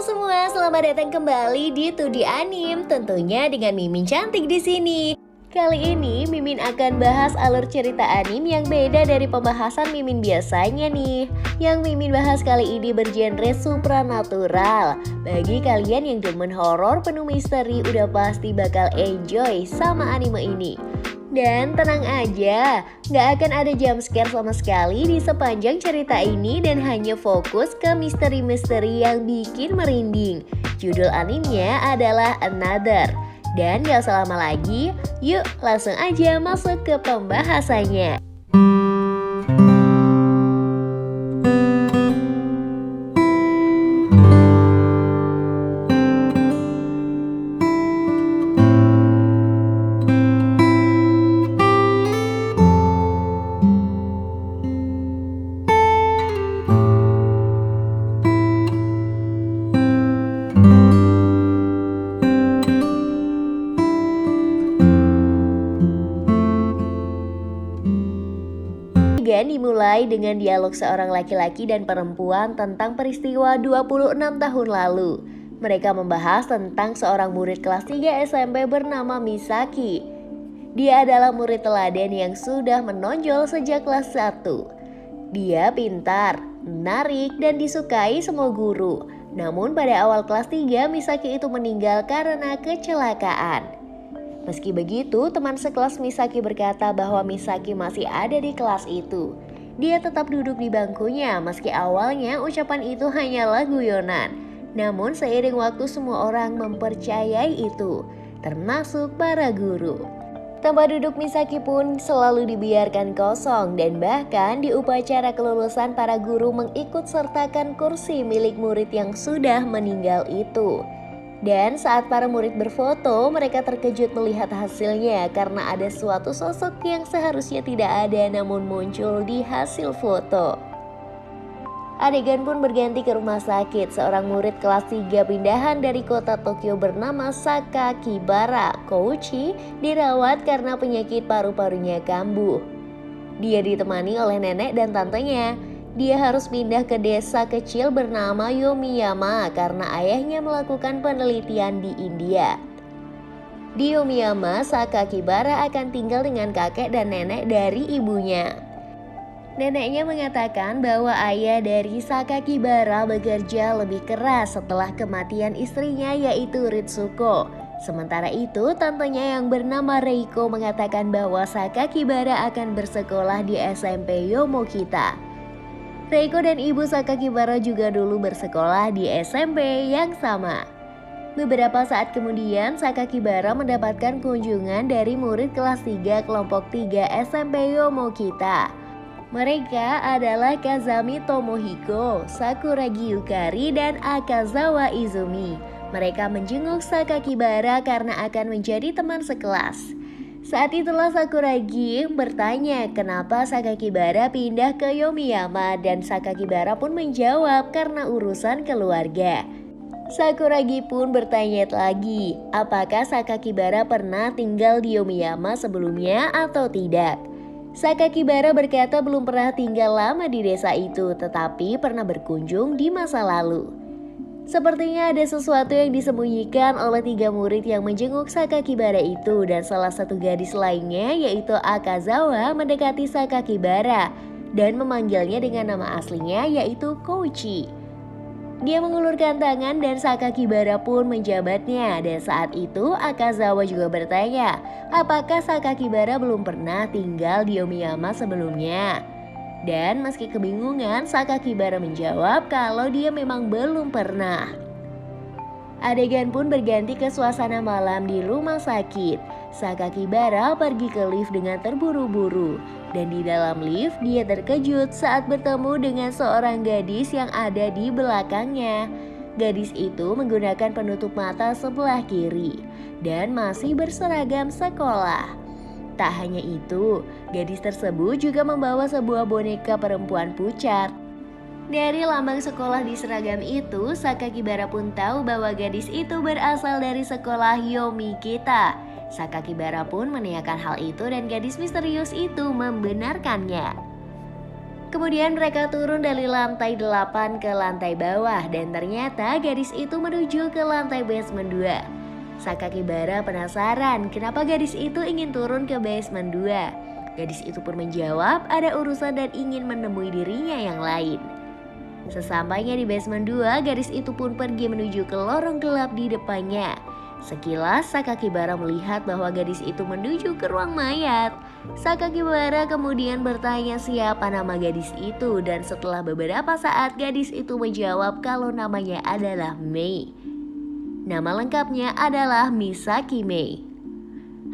semua, selamat datang kembali di Tudi Anim, tentunya dengan Mimin cantik di sini. Kali ini Mimin akan bahas alur cerita anim yang beda dari pembahasan Mimin biasanya nih. Yang Mimin bahas kali ini bergenre supranatural. Bagi kalian yang demen horor penuh misteri udah pasti bakal enjoy sama anime ini. Dan tenang aja, gak akan ada jump scare sama sekali di sepanjang cerita ini dan hanya fokus ke misteri-misteri yang bikin merinding. Judul animenya adalah Another. Dan gak usah lama lagi, yuk langsung aja masuk ke pembahasannya. Dimulai dengan dialog seorang laki-laki dan perempuan tentang peristiwa 26 tahun lalu. Mereka membahas tentang seorang murid kelas 3 SMP bernama Misaki. Dia adalah murid teladan yang sudah menonjol sejak kelas 1. Dia pintar, menarik, dan disukai semua guru. Namun pada awal kelas 3 Misaki itu meninggal karena kecelakaan. Meski begitu, teman sekelas Misaki berkata bahwa Misaki masih ada di kelas itu. Dia tetap duduk di bangkunya meski awalnya ucapan itu hanyalah guyonan. Namun seiring waktu semua orang mempercayai itu, termasuk para guru. Tempat duduk Misaki pun selalu dibiarkan kosong dan bahkan di upacara kelulusan para guru mengikut sertakan kursi milik murid yang sudah meninggal itu. Dan saat para murid berfoto, mereka terkejut melihat hasilnya karena ada suatu sosok yang seharusnya tidak ada namun muncul di hasil foto. Adegan pun berganti ke rumah sakit. Seorang murid kelas 3 pindahan dari kota Tokyo bernama Sakakibara Kouchi dirawat karena penyakit paru-parunya kambuh. Dia ditemani oleh nenek dan tantenya. Dia harus pindah ke desa kecil bernama Yomiyama karena ayahnya melakukan penelitian di India. Di Yomiyama, Sakakibara akan tinggal dengan kakek dan nenek dari ibunya. Neneknya mengatakan bahwa ayah dari Sakakibara bekerja lebih keras setelah kematian istrinya yaitu Ritsuko. Sementara itu, tantenya yang bernama Reiko mengatakan bahwa Sakakibara akan bersekolah di SMP Yomokita. Reiko dan ibu Sakakibara juga dulu bersekolah di SMP yang sama. Beberapa saat kemudian Sakakibara mendapatkan kunjungan dari murid kelas 3 kelompok 3 SMP Yomokita. Mereka adalah Kazami Tomohiko, Sakuragi Yukari, dan Akazawa Izumi. Mereka menjenguk Sakakibara karena akan menjadi teman sekelas. Saat itulah Sakuragi bertanya kenapa Sakakibara pindah ke Yomiyama dan Sakakibara pun menjawab karena urusan keluarga. Sakuragi pun bertanya lagi, apakah Sakakibara pernah tinggal di Yomiyama sebelumnya atau tidak? Sakakibara berkata belum pernah tinggal lama di desa itu, tetapi pernah berkunjung di masa lalu. Sepertinya ada sesuatu yang disembunyikan oleh 3 murid yang menjenguk Sakakibara itu dan salah satu gadis lainnya yaitu Akazawa mendekati Sakakibara dan memanggilnya dengan nama aslinya yaitu Kouchi. Dia mengulurkan tangan dan Sakakibara pun menjabatnya dan saat itu Akazawa juga bertanya apakah Sakakibara belum pernah tinggal di Yomiyama sebelumnya. Dan meski kebingungan, Sakakibara menjawab kalau dia memang belum pernah. Adegan pun berganti ke suasana malam di rumah sakit. Sakakibara pergi ke lift dengan terburu-buru. Dan di dalam lift dia terkejut saat bertemu dengan seorang gadis yang ada di belakangnya. Gadis itu menggunakan penutup mata sebelah kiri dan masih berseragam sekolah. Tak hanya itu, gadis tersebut juga membawa sebuah boneka perempuan pucat. Dari lambang sekolah di seragam itu, Sakakibara pun tahu bahwa gadis itu berasal dari sekolah Yomikita. Sakakibara pun menanyakan hal itu dan gadis misterius itu membenarkannya. Kemudian mereka turun dari lantai 8 ke lantai bawah dan ternyata gadis itu menuju ke lantai basement 2. Sakakibara penasaran kenapa gadis itu ingin turun ke basement 2. Gadis itu pun menjawab ada urusan dan ingin menemui dirinya yang lain. Sesampainya di basement 2, gadis itu pun pergi menuju ke lorong gelap di depannya. Sekilas Sakakibara melihat bahwa gadis itu menuju ke ruang mayat. Sakakibara kemudian bertanya siapa nama gadis itu dan setelah beberapa saat gadis itu menjawab kalau namanya adalah Mei. Nama lengkapnya adalah Misaki Mei.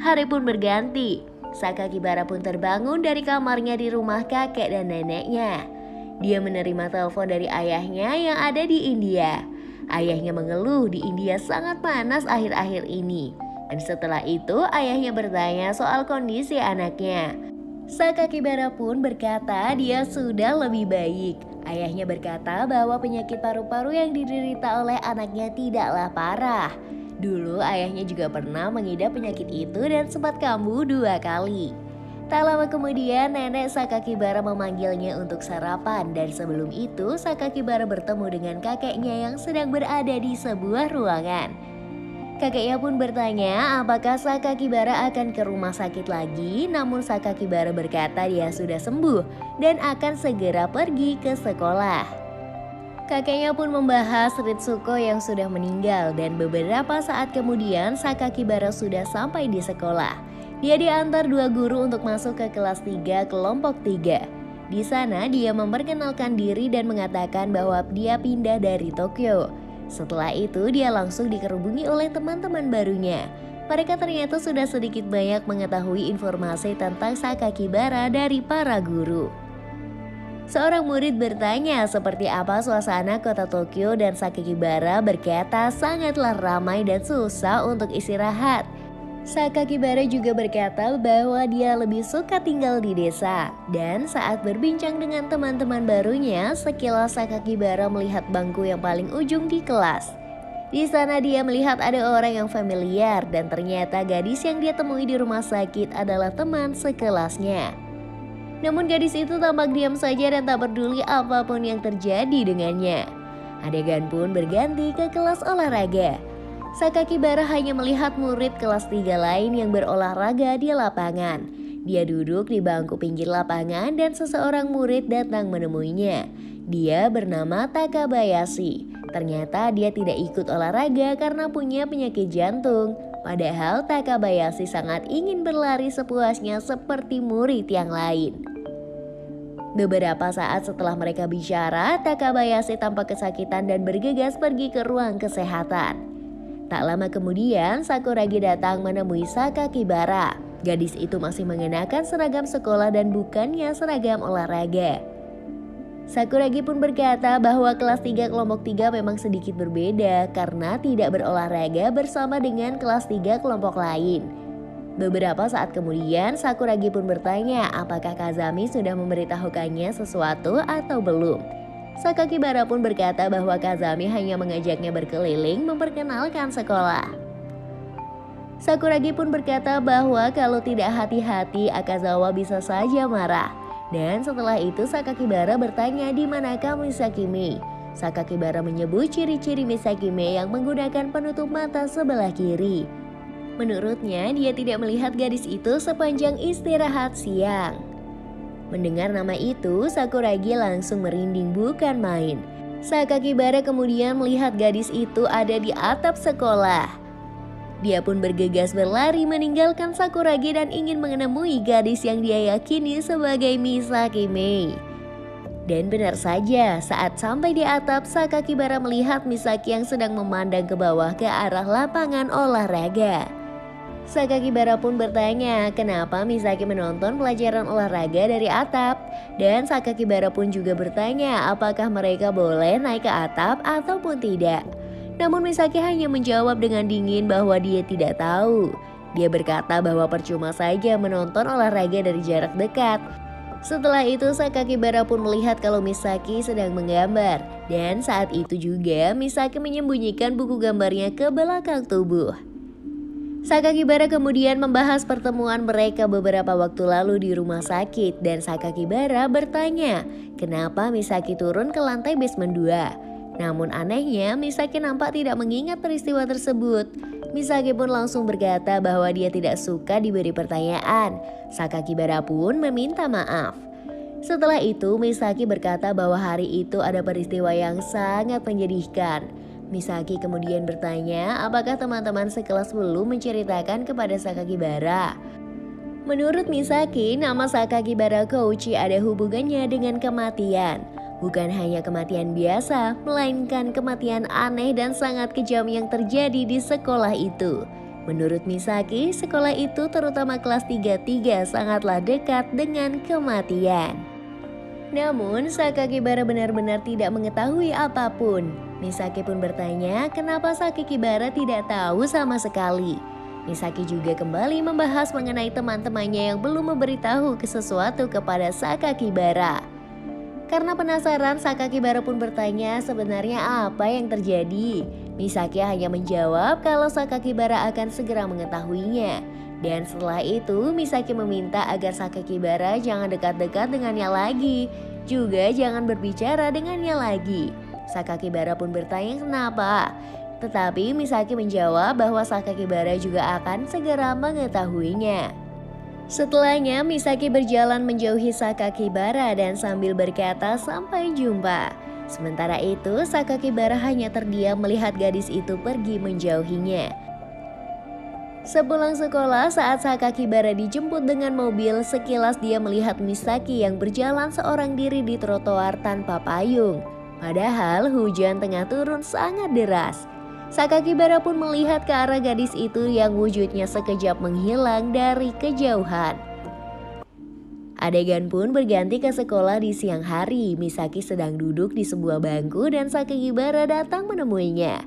Hari pun berganti. Sakakibara pun terbangun dari kamarnya di rumah kakek dan neneknya. Dia menerima telepon dari ayahnya yang ada di India. Ayahnya mengeluh di India sangat panas akhir-akhir ini. Dan setelah itu ayahnya bertanya soal kondisi anaknya. Sakakibara pun berkata dia sudah lebih baik. Ayahnya berkata bahwa penyakit paru-paru yang diderita oleh anaknya tidaklah parah. Dulu ayahnya juga pernah mengidap penyakit itu dan sempat kambuh 2 kali. Tak lama kemudian nenek Sakakibara memanggilnya untuk sarapan dan sebelum itu Sakakibara bertemu dengan kakeknya yang sedang berada di sebuah ruangan. Kakeknya pun bertanya apakah Sakakibara akan ke rumah sakit lagi, namun Sakakibara berkata dia sudah sembuh dan akan segera pergi ke sekolah. Kakeknya pun membahas Ritsuko yang sudah meninggal dan beberapa saat kemudian Sakakibara sudah sampai di sekolah. Dia diantar 2 guru untuk masuk ke kelas 3 kelompok 3. Di sana dia memperkenalkan diri dan mengatakan bahwa dia pindah dari Tokyo. Setelah itu dia langsung dikerubungi oleh teman-teman barunya. Mereka ternyata sudah sedikit banyak mengetahui informasi tentang Sakakibara dari para guru. Seorang murid bertanya seperti apa suasana kota Tokyo dan Sakakibara berkata sangatlah ramai dan susah untuk istirahat. Sakakibara juga berkata bahwa dia lebih suka tinggal di desa. Dan saat berbincang dengan teman-teman barunya, sekilas Sakakibara melihat bangku yang paling ujung di kelas. Di sana dia melihat ada orang yang familiar dan ternyata gadis yang dia temui di rumah sakit adalah teman sekelasnya. Namun gadis itu tampak diam saja dan tak peduli apapun yang terjadi dengannya. Adegan pun berganti ke kelas olahraga. Sakakibara hanya melihat murid kelas 3 lain yang berolahraga di lapangan. Dia duduk di bangku pinggir lapangan dan seseorang murid datang menemuinya. Dia bernama Takabayashi. Ternyata dia tidak ikut olahraga karena punya penyakit jantung. Padahal Takabayashi sangat ingin berlari sepuasnya seperti murid yang lain. Beberapa saat setelah mereka bicara, Takabayashi tampak kesakitan dan bergegas pergi ke ruang kesehatan. Tak lama kemudian, Sakuragi datang menemui Sakakibara. Gadis itu masih mengenakan seragam sekolah dan bukannya seragam olahraga. Sakuragi pun berkata bahwa kelas 3 kelompok 3 memang sedikit berbeda karena tidak berolahraga bersama dengan kelas 3 kelompok lain. Beberapa saat kemudian, Sakuragi pun bertanya apakah Kazami sudah memberitahukannya sesuatu atau belum. Sakakibara pun berkata bahwa Kazami hanya mengajaknya berkeliling memperkenalkan sekolah. Sakuragi pun berkata bahwa kalau tidak hati-hati Akazawa bisa saja marah. Dan setelah itu Sakakibara bertanya di manakah Misaki Mei. Sakakibara menyebut ciri-ciri Misaki Mei yang menggunakan penutup mata sebelah kiri. Menurutnya dia tidak melihat gadis itu sepanjang istirahat siang. Mendengar nama itu, Sakuragi langsung merinding bukan main. Sakakibara kemudian melihat gadis itu ada di atap sekolah. Dia pun bergegas berlari meninggalkan Sakuragi dan ingin menemui gadis yang dia yakini sebagai Misaki Mei. Dan benar saja, saat sampai di atap, Sakakibara melihat Misaki yang sedang memandang ke bawah ke arah lapangan olahraga. Sakakibara pun bertanya kenapa Misaki menonton pelajaran olahraga dari atap. Dan Sakakibara pun juga bertanya apakah mereka boleh naik ke atap ataupun tidak. Namun Misaki hanya menjawab dengan dingin bahwa dia tidak tahu. Dia berkata bahwa percuma saja menonton olahraga dari jarak dekat. Setelah itu Sakakibara pun melihat kalau Misaki sedang menggambar. Dan saat itu juga Misaki menyembunyikan buku gambarnya ke belakang tubuh. Sakakibara kemudian membahas pertemuan mereka beberapa waktu lalu di rumah sakit dan Sakakibara bertanya kenapa Misaki turun ke lantai basement 2. Namun anehnya Misaki nampak tidak mengingat peristiwa tersebut. Misaki pun langsung berkata bahwa dia tidak suka diberi pertanyaan. Sakakibara pun meminta maaf. Setelah itu Misaki berkata bahwa hari itu ada peristiwa yang sangat menyedihkan. Misaki kemudian bertanya apakah teman-teman sekelas belum menceritakan kepada Sakakibara. Menurut Misaki, nama Sakakibara Kouchi ada hubungannya dengan kematian. Bukan hanya kematian biasa, melainkan kematian aneh dan sangat kejam yang terjadi di sekolah itu. Menurut Misaki, sekolah itu terutama kelas 33 sangatlah dekat dengan kematian. Namun, Sakakibara benar-benar tidak mengetahui apapun. Misaki pun bertanya kenapa Sakakibara tidak tahu sama sekali. Misaki juga kembali membahas mengenai teman-temannya yang belum memberitahu sesuatu kepada Sakakibara. Karena penasaran, Sakakibara pun bertanya sebenarnya apa yang terjadi. Misaki hanya menjawab kalau Sakakibara akan segera mengetahuinya. Dan setelah itu, Misaki meminta agar Sakakibara jangan dekat-dekat dengannya lagi. Juga jangan berbicara dengannya lagi. Sakakibara pun bertanya kenapa. Tetapi Misaki menjawab bahwa Sakakibara juga akan segera mengetahuinya. Setelahnya Misaki berjalan menjauhi Sakakibara dan sambil berkata sampai jumpa. Sementara itu Sakakibara hanya terdiam melihat gadis itu pergi menjauhinya. Sepulang sekolah, saat Sakakibara dijemput dengan mobil, sekilas dia melihat Misaki yang berjalan seorang diri di trotoar tanpa payung. Padahal hujan tengah turun sangat deras. Sakakibara pun melihat ke arah gadis itu yang wujudnya sekejap menghilang dari kejauhan. Adegan pun berganti ke sekolah di siang hari. Misaki sedang duduk di sebuah bangku dan Sakakibara datang menemuinya.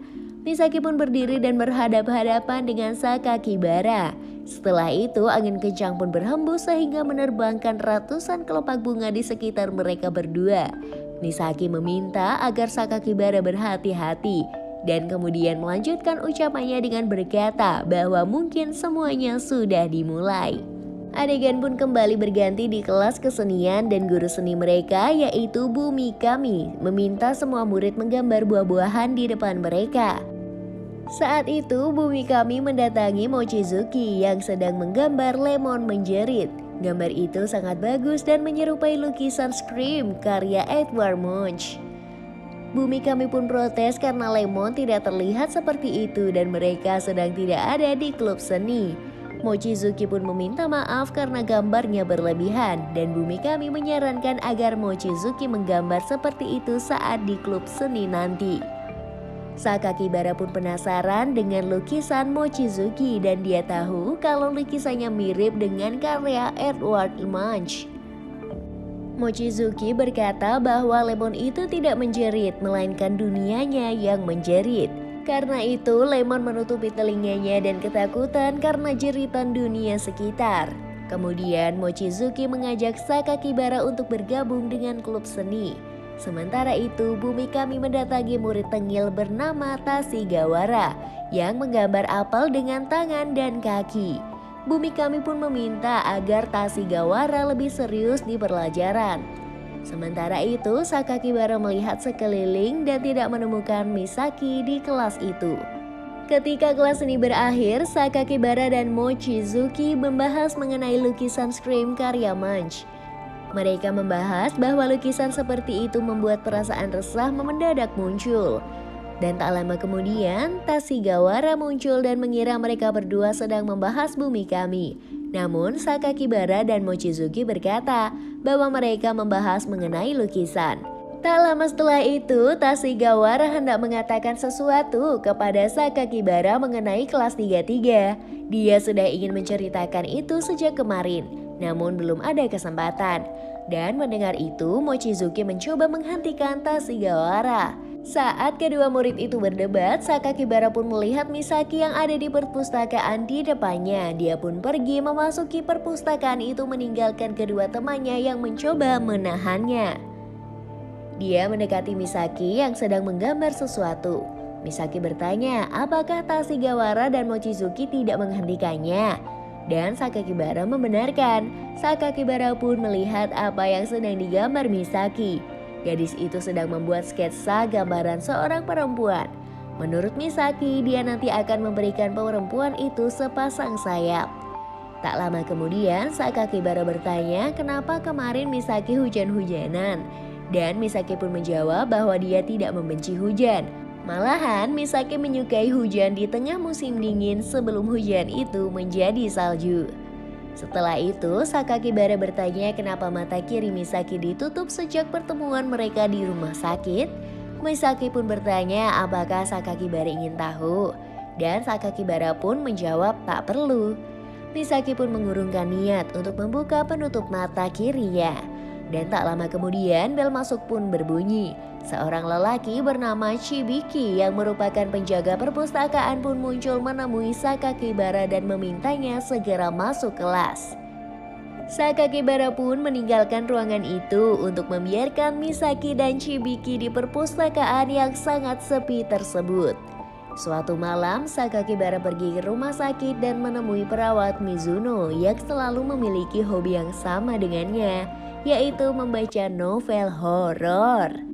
Misaki pun berdiri dan berhadap-hadapan dengan Sakakibara. Setelah itu angin kencang pun berhembus sehingga menerbangkan ratusan kelopak bunga di sekitar mereka berdua. Misaki meminta agar Sakakibara berhati-hati dan kemudian melanjutkan ucapannya dengan berkata bahwa mungkin semuanya sudah dimulai. Adegan pun kembali berganti di kelas kesenian dan guru seni mereka yaitu Bu Mikami meminta semua murid menggambar buah-buahan di depan mereka. Saat itu Bu Mikami mendatangi Mochizuki yang sedang menggambar lemon menjerit. Gambar itu sangat bagus dan menyerupai lukisan Scream karya Edvard Munch. Bu Mikami pun protes karena lemon tidak terlihat seperti itu dan mereka sedang tidak ada di klub seni. Mochizuki pun meminta maaf karena gambarnya berlebihan dan Bu Mikami menyarankan agar Mochizuki menggambar seperti itu saat di klub seni nanti. Sakakibara pun penasaran dengan lukisan Mochizuki dan dia tahu kalau lukisannya mirip dengan karya Edvard Munch. Mochizuki berkata bahwa lemon itu tidak menjerit, melainkan dunianya yang menjerit. Karena itu, lemon menutupi telinganya dan ketakutan karena jeritan dunia sekitar. Kemudian, Mochizuki mengajak Sakakibara untuk bergabung dengan klub seni. Sementara itu, Bu Mikami mendatangi murid tengil bernama Tashigawara yang menggambar apel dengan tangan dan kaki. Bu Mikami pun meminta agar Tashigawara lebih serius di pelajaran. Sementara itu, Sakakibara melihat sekeliling dan tidak menemukan Misaki di kelas itu. Ketika kelas ini berakhir, Sakakibara dan Mochizuki membahas mengenai lukisan Scream karya Munch. Mereka membahas bahwa lukisan seperti itu membuat perasaan resah mendadak muncul. Dan tak lama kemudian, Tashigawara muncul dan mengira mereka berdua sedang membahas Bu Mikami. Namun, Sakakibara dan Mochizuki berkata bahwa mereka membahas mengenai lukisan. Tak lama setelah itu, Tashigawara hendak mengatakan sesuatu kepada Sakakibara mengenai kelas 33. Dia sudah ingin menceritakan itu sejak kemarin, namun belum ada kesempatan. Dan mendengar itu, Mochizuki mencoba menghentikan Tashigawara. Saat kedua murid itu berdebat, Sakakibara pun melihat Misaki yang ada di perpustakaan di depannya. Dia pun pergi memasuki perpustakaan itu meninggalkan kedua temannya yang mencoba menahannya. Dia mendekati Misaki yang sedang menggambar sesuatu. Misaki bertanya apakah Tashigawara dan Mochizuki tidak menghentikannya. Dan Sakakibara membenarkan. Sakakibara pun melihat apa yang sedang digambar Misaki. Gadis itu sedang membuat sketsa gambaran seorang perempuan. Menurut Misaki, dia nanti akan memberikan perempuan itu sepasang sayap. Tak lama kemudian, Sakakibara bertanya kenapa kemarin Misaki hujan-hujanan. Dan Misaki pun menjawab bahwa dia tidak membenci hujan. Malahan Misaki menyukai hujan di tengah musim dingin sebelum hujan itu menjadi salju. Setelah itu Sakakibara bertanya kenapa mata kiri Misaki ditutup sejak pertemuan mereka di rumah sakit. Misaki pun bertanya apakah Sakakibara ingin tahu. Dan Sakakibara pun menjawab tak perlu. Misaki pun mengurungkan niat untuk membuka penutup mata kirinya. Dan tak lama kemudian bel masuk pun berbunyi. Seorang lelaki bernama Shibiki yang merupakan penjaga perpustakaan pun muncul menemui Sakakibara dan memintanya segera masuk kelas. Sakakibara pun meninggalkan ruangan itu untuk membiarkan Misaki dan Shibiki di perpustakaan yang sangat sepi tersebut. Suatu malam, Sakakibara pergi ke rumah sakit dan menemui perawat Mizuno yang selalu memiliki hobi yang sama dengannya, yaitu membaca novel horor.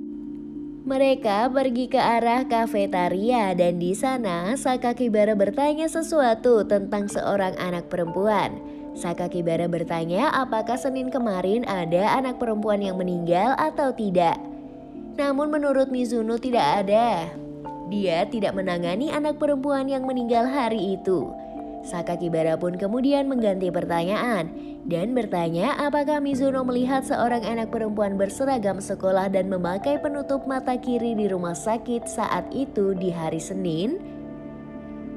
Mereka pergi ke arah kafetaria dan di sana Sakakibara bertanya sesuatu tentang seorang anak perempuan. Sakakibara bertanya apakah Senin kemarin ada anak perempuan yang meninggal atau tidak. Namun menurut Mizuno tidak ada. Dia tidak menangani anak perempuan yang meninggal hari itu. Sakakibara pun kemudian mengganti pertanyaan dan bertanya apakah Mizuno melihat seorang anak perempuan berseragam sekolah dan memakai penutup mata kiri di rumah sakit saat itu di hari Senin.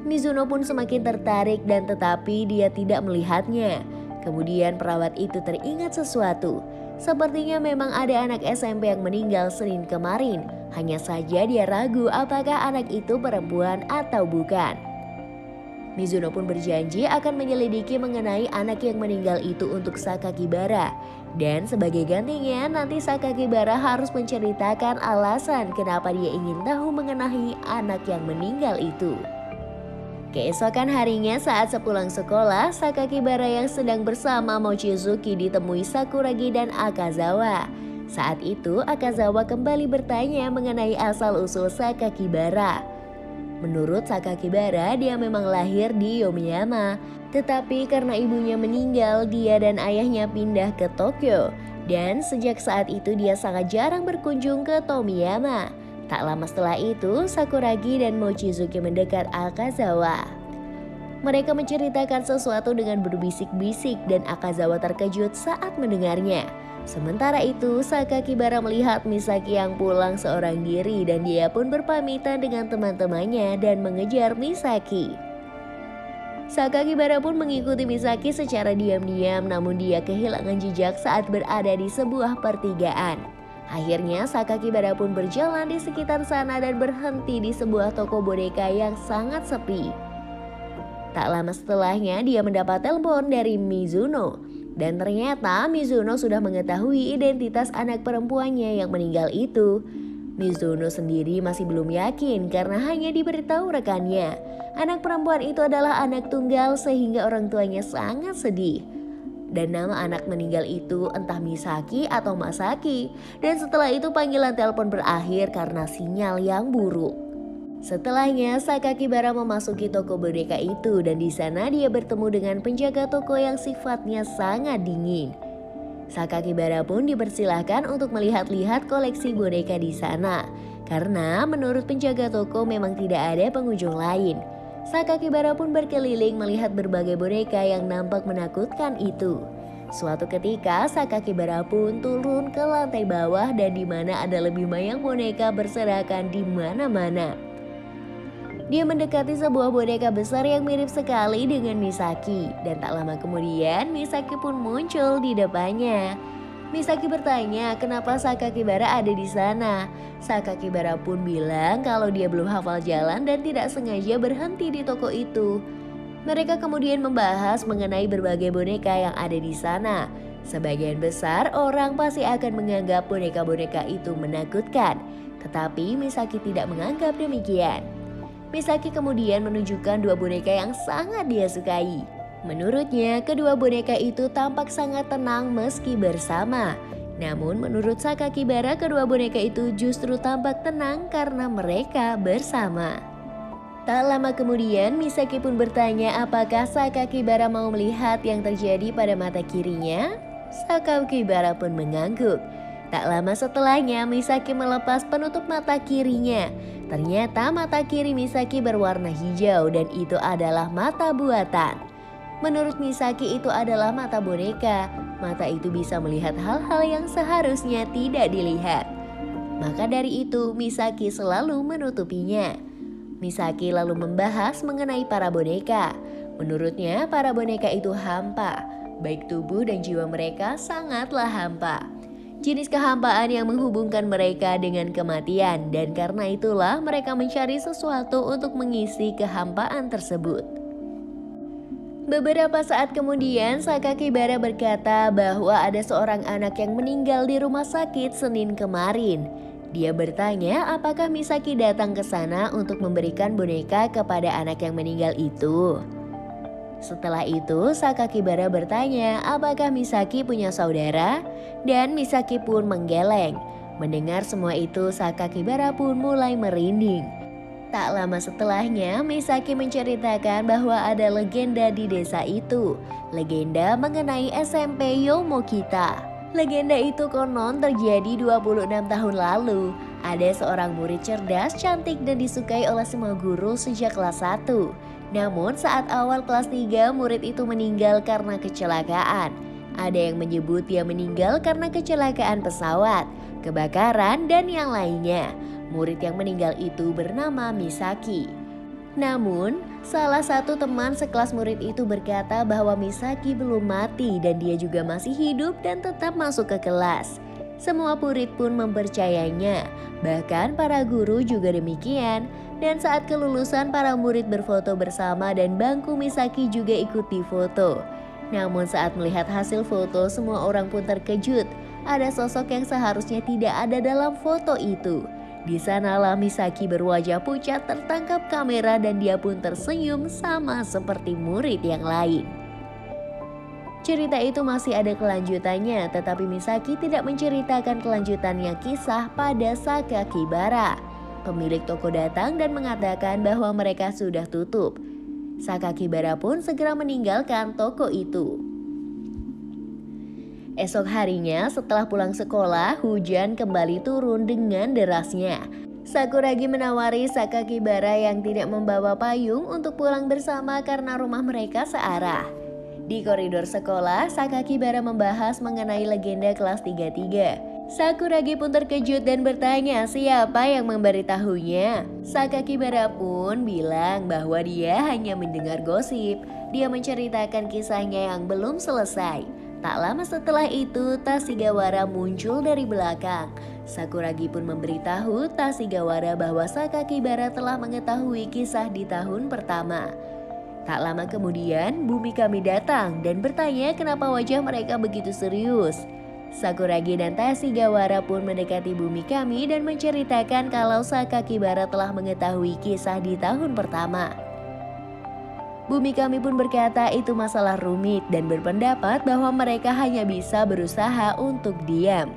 Mizuno pun semakin tertarik dan tetapi dia tidak melihatnya. Kemudian perawat itu teringat sesuatu. Sepertinya memang ada anak SMP yang meninggal Senin kemarin. Hanya saja dia ragu apakah anak itu perempuan atau bukan. Mizuno pun berjanji akan menyelidiki mengenai anak yang meninggal itu untuk Sakakibara. Dan sebagai gantinya nanti Sakakibara harus menceritakan alasan kenapa dia ingin tahu mengenai anak yang meninggal itu. Keesokan harinya saat sepulang sekolah, Sakakibara yang sedang bersama Mochizuki ditemui Sakuragi dan Akazawa. Saat itu Akazawa kembali bertanya mengenai asal-usul Sakakibara. Menurut Sakakibara, dia memang lahir di Yomiyama. Tetapi karena ibunya meninggal, dia dan ayahnya pindah ke Tokyo. Dan sejak saat itu dia sangat jarang berkunjung ke Tomiyama. Tak lama setelah itu, Sakuragi dan Mochizuki mendekat Akazawa. Mereka menceritakan sesuatu dengan berbisik-bisik dan Akazawa terkejut saat mendengarnya. Sementara itu, Sakakibara melihat Misaki yang pulang seorang diri dan dia pun berpamitan dengan teman-temannya dan mengejar Misaki. Sakakibara pun mengikuti Misaki secara diam-diam namun dia kehilangan jejak saat berada di sebuah pertigaan. Akhirnya Sakakibara pun berjalan di sekitar sana dan berhenti di sebuah toko boneka yang sangat sepi. Tak lama setelahnya dia mendapat telepon dari Mizuno. Dan ternyata Mizuno sudah mengetahui identitas anak perempuannya yang meninggal itu. Mizuno sendiri masih belum yakin karena hanya diberitahu rekannya. Anak perempuan itu adalah anak tunggal sehingga orang tuanya sangat sedih. Dan nama anak meninggal itu entah Misaki atau Masaki. Dan setelah itu panggilan telepon berakhir karena sinyal yang buruk. Setelahnya Sakakibara memasuki toko boneka itu dan di sana dia bertemu dengan penjaga toko yang sifatnya sangat dingin. Sakakibara pun dipersilahkan untuk melihat-lihat koleksi boneka di sana. Karena menurut penjaga toko memang tidak ada pengunjung lain. Sakakibara pun berkeliling melihat berbagai boneka yang nampak menakutkan itu. Suatu ketika Sakakibara pun turun ke lantai bawah dan di mana ada lebih banyak boneka berserakan di mana-mana. Dia mendekati sebuah boneka besar yang mirip sekali dengan Misaki. Dan tak lama kemudian Misaki pun muncul di depannya. Misaki bertanya kenapa Sakakibara ada di sana. Sakakibara pun bilang kalau dia belum hafal jalan dan tidak sengaja berhenti di toko itu. Mereka kemudian membahas mengenai berbagai boneka yang ada di sana. Sebagian besar orang pasti akan menganggap boneka-boneka itu menakutkan. Tetapi Misaki tidak menganggap demikian. Misaki kemudian menunjukkan dua boneka yang sangat dia sukai. Menurutnya, kedua boneka itu tampak sangat tenang meski bersama. Namun menurut Sakakibara, kedua boneka itu justru tampak tenang karena mereka bersama. Tak lama kemudian, Misaki pun bertanya apakah Sakakibara mau melihat yang terjadi pada mata kirinya. Sakakibara pun mengangguk. Tak lama setelahnya, Misaki melepas penutup mata kirinya. Ternyata mata kiri Misaki berwarna hijau dan itu adalah mata buatan. Menurut Misaki itu adalah mata boneka. Mata itu bisa melihat hal-hal yang seharusnya tidak dilihat. Maka dari itu, Misaki selalu menutupinya. Misaki lalu membahas mengenai para boneka. Menurutnya, para boneka itu hampa. Baik tubuh dan jiwa mereka sangatlah hampa. Jenis kehampaan yang menghubungkan mereka dengan kematian, dan karena itulah mereka mencari sesuatu untuk mengisi kehampaan tersebut. Beberapa saat kemudian, Sakakibara berkata bahwa ada seorang anak yang meninggal di rumah sakit Senin kemarin. Dia bertanya apakah Misaki datang ke sana untuk memberikan boneka kepada anak yang meninggal itu. Setelah itu, Sakakibara bertanya apakah Misaki punya saudara, dan Misaki pun menggeleng. Mendengar semua itu, Sakakibara pun mulai merinding. Tak lama setelahnya, Misaki menceritakan bahwa ada legenda di desa itu. Legenda mengenai SMP Yomokita. Legenda itu konon terjadi 26 tahun lalu. Ada seorang murid cerdas, cantik dan disukai oleh semua guru sejak kelas 1. Namun saat awal kelas 3, murid itu meninggal karena kecelakaan. Ada yang menyebut dia meninggal karena kecelakaan pesawat, kebakaran, dan yang lainnya. Murid yang meninggal itu bernama Misaki. Namun, salah satu teman sekelas murid itu berkata bahwa Misaki belum mati dan dia juga masih hidup dan tetap masuk ke kelas. Semua murid pun mempercayainya, bahkan para guru juga demikian. Dan saat kelulusan, para murid berfoto bersama dan bangku Misaki juga ikut difoto. Namun saat melihat hasil foto, semua orang pun terkejut. Ada sosok yang seharusnya tidak ada dalam foto itu. Di sanalah Misaki berwajah pucat tertangkap kamera dan dia pun tersenyum sama seperti murid yang lain. Cerita itu masih ada kelanjutannya, tetapi Misaki tidak menceritakan kelanjutannya kisah pada Sakakibara. Pemilik toko datang dan mengatakan bahwa mereka sudah tutup. Sakakibara pun segera meninggalkan toko itu. Esok harinya setelah pulang sekolah, hujan kembali turun dengan derasnya. Sakuragi menawari Sakakibara yang tidak membawa payung untuk pulang bersama karena rumah mereka searah. Di koridor sekolah, Sakakibara membahas mengenai legenda kelas 33. Sakuragi pun terkejut dan bertanya siapa yang memberitahunya. Sakakibara pun bilang bahwa dia hanya mendengar gosip. Dia menceritakan kisahnya yang belum selesai. Tak lama setelah itu, Tashigawara muncul dari belakang. Sakuragi pun memberitahu Tashigawara bahwa Sakakibara telah mengetahui kisah di tahun pertama. Tak lama kemudian, Bumi Kami datang dan bertanya kenapa wajah mereka begitu serius. Sakuragi dan Tashigawara pun mendekati Bumi Kami dan menceritakan kalau Sakakibara telah mengetahui kisah di tahun pertama. Bumi Kami pun berkata itu masalah rumit dan berpendapat bahwa mereka hanya bisa berusaha untuk diam.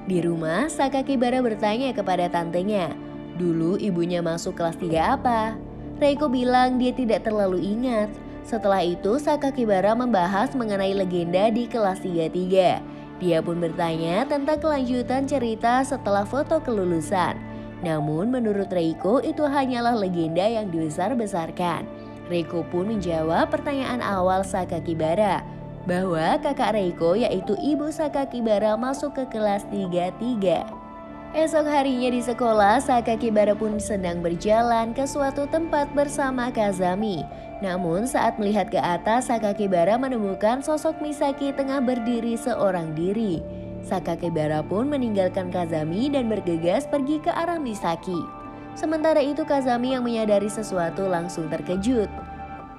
Di rumah, Sakakibara bertanya kepada tantenya, dulu ibunya masuk kelas 3 apa? Reiko bilang dia tidak terlalu ingat. Setelah itu, Sakakibara membahas mengenai legenda di kelas 33. Dia pun bertanya tentang kelanjutan cerita setelah foto kelulusan. Namun menurut Reiko itu hanyalah legenda yang dibesar-besarkan. Reiko pun menjawab pertanyaan awal Sakakibara, bahwa kakak Reiko yaitu ibu Sakakibara masuk ke kelas 33. Esok harinya di sekolah, Sakakibara pun sedang berjalan ke suatu tempat bersama Kazami. Namun saat melihat ke atas, Sakakibara menemukan sosok Misaki tengah berdiri seorang diri. Sakakibara pun meninggalkan Kazami dan bergegas pergi ke arah Misaki. Sementara itu Kazami yang menyadari sesuatu langsung terkejut.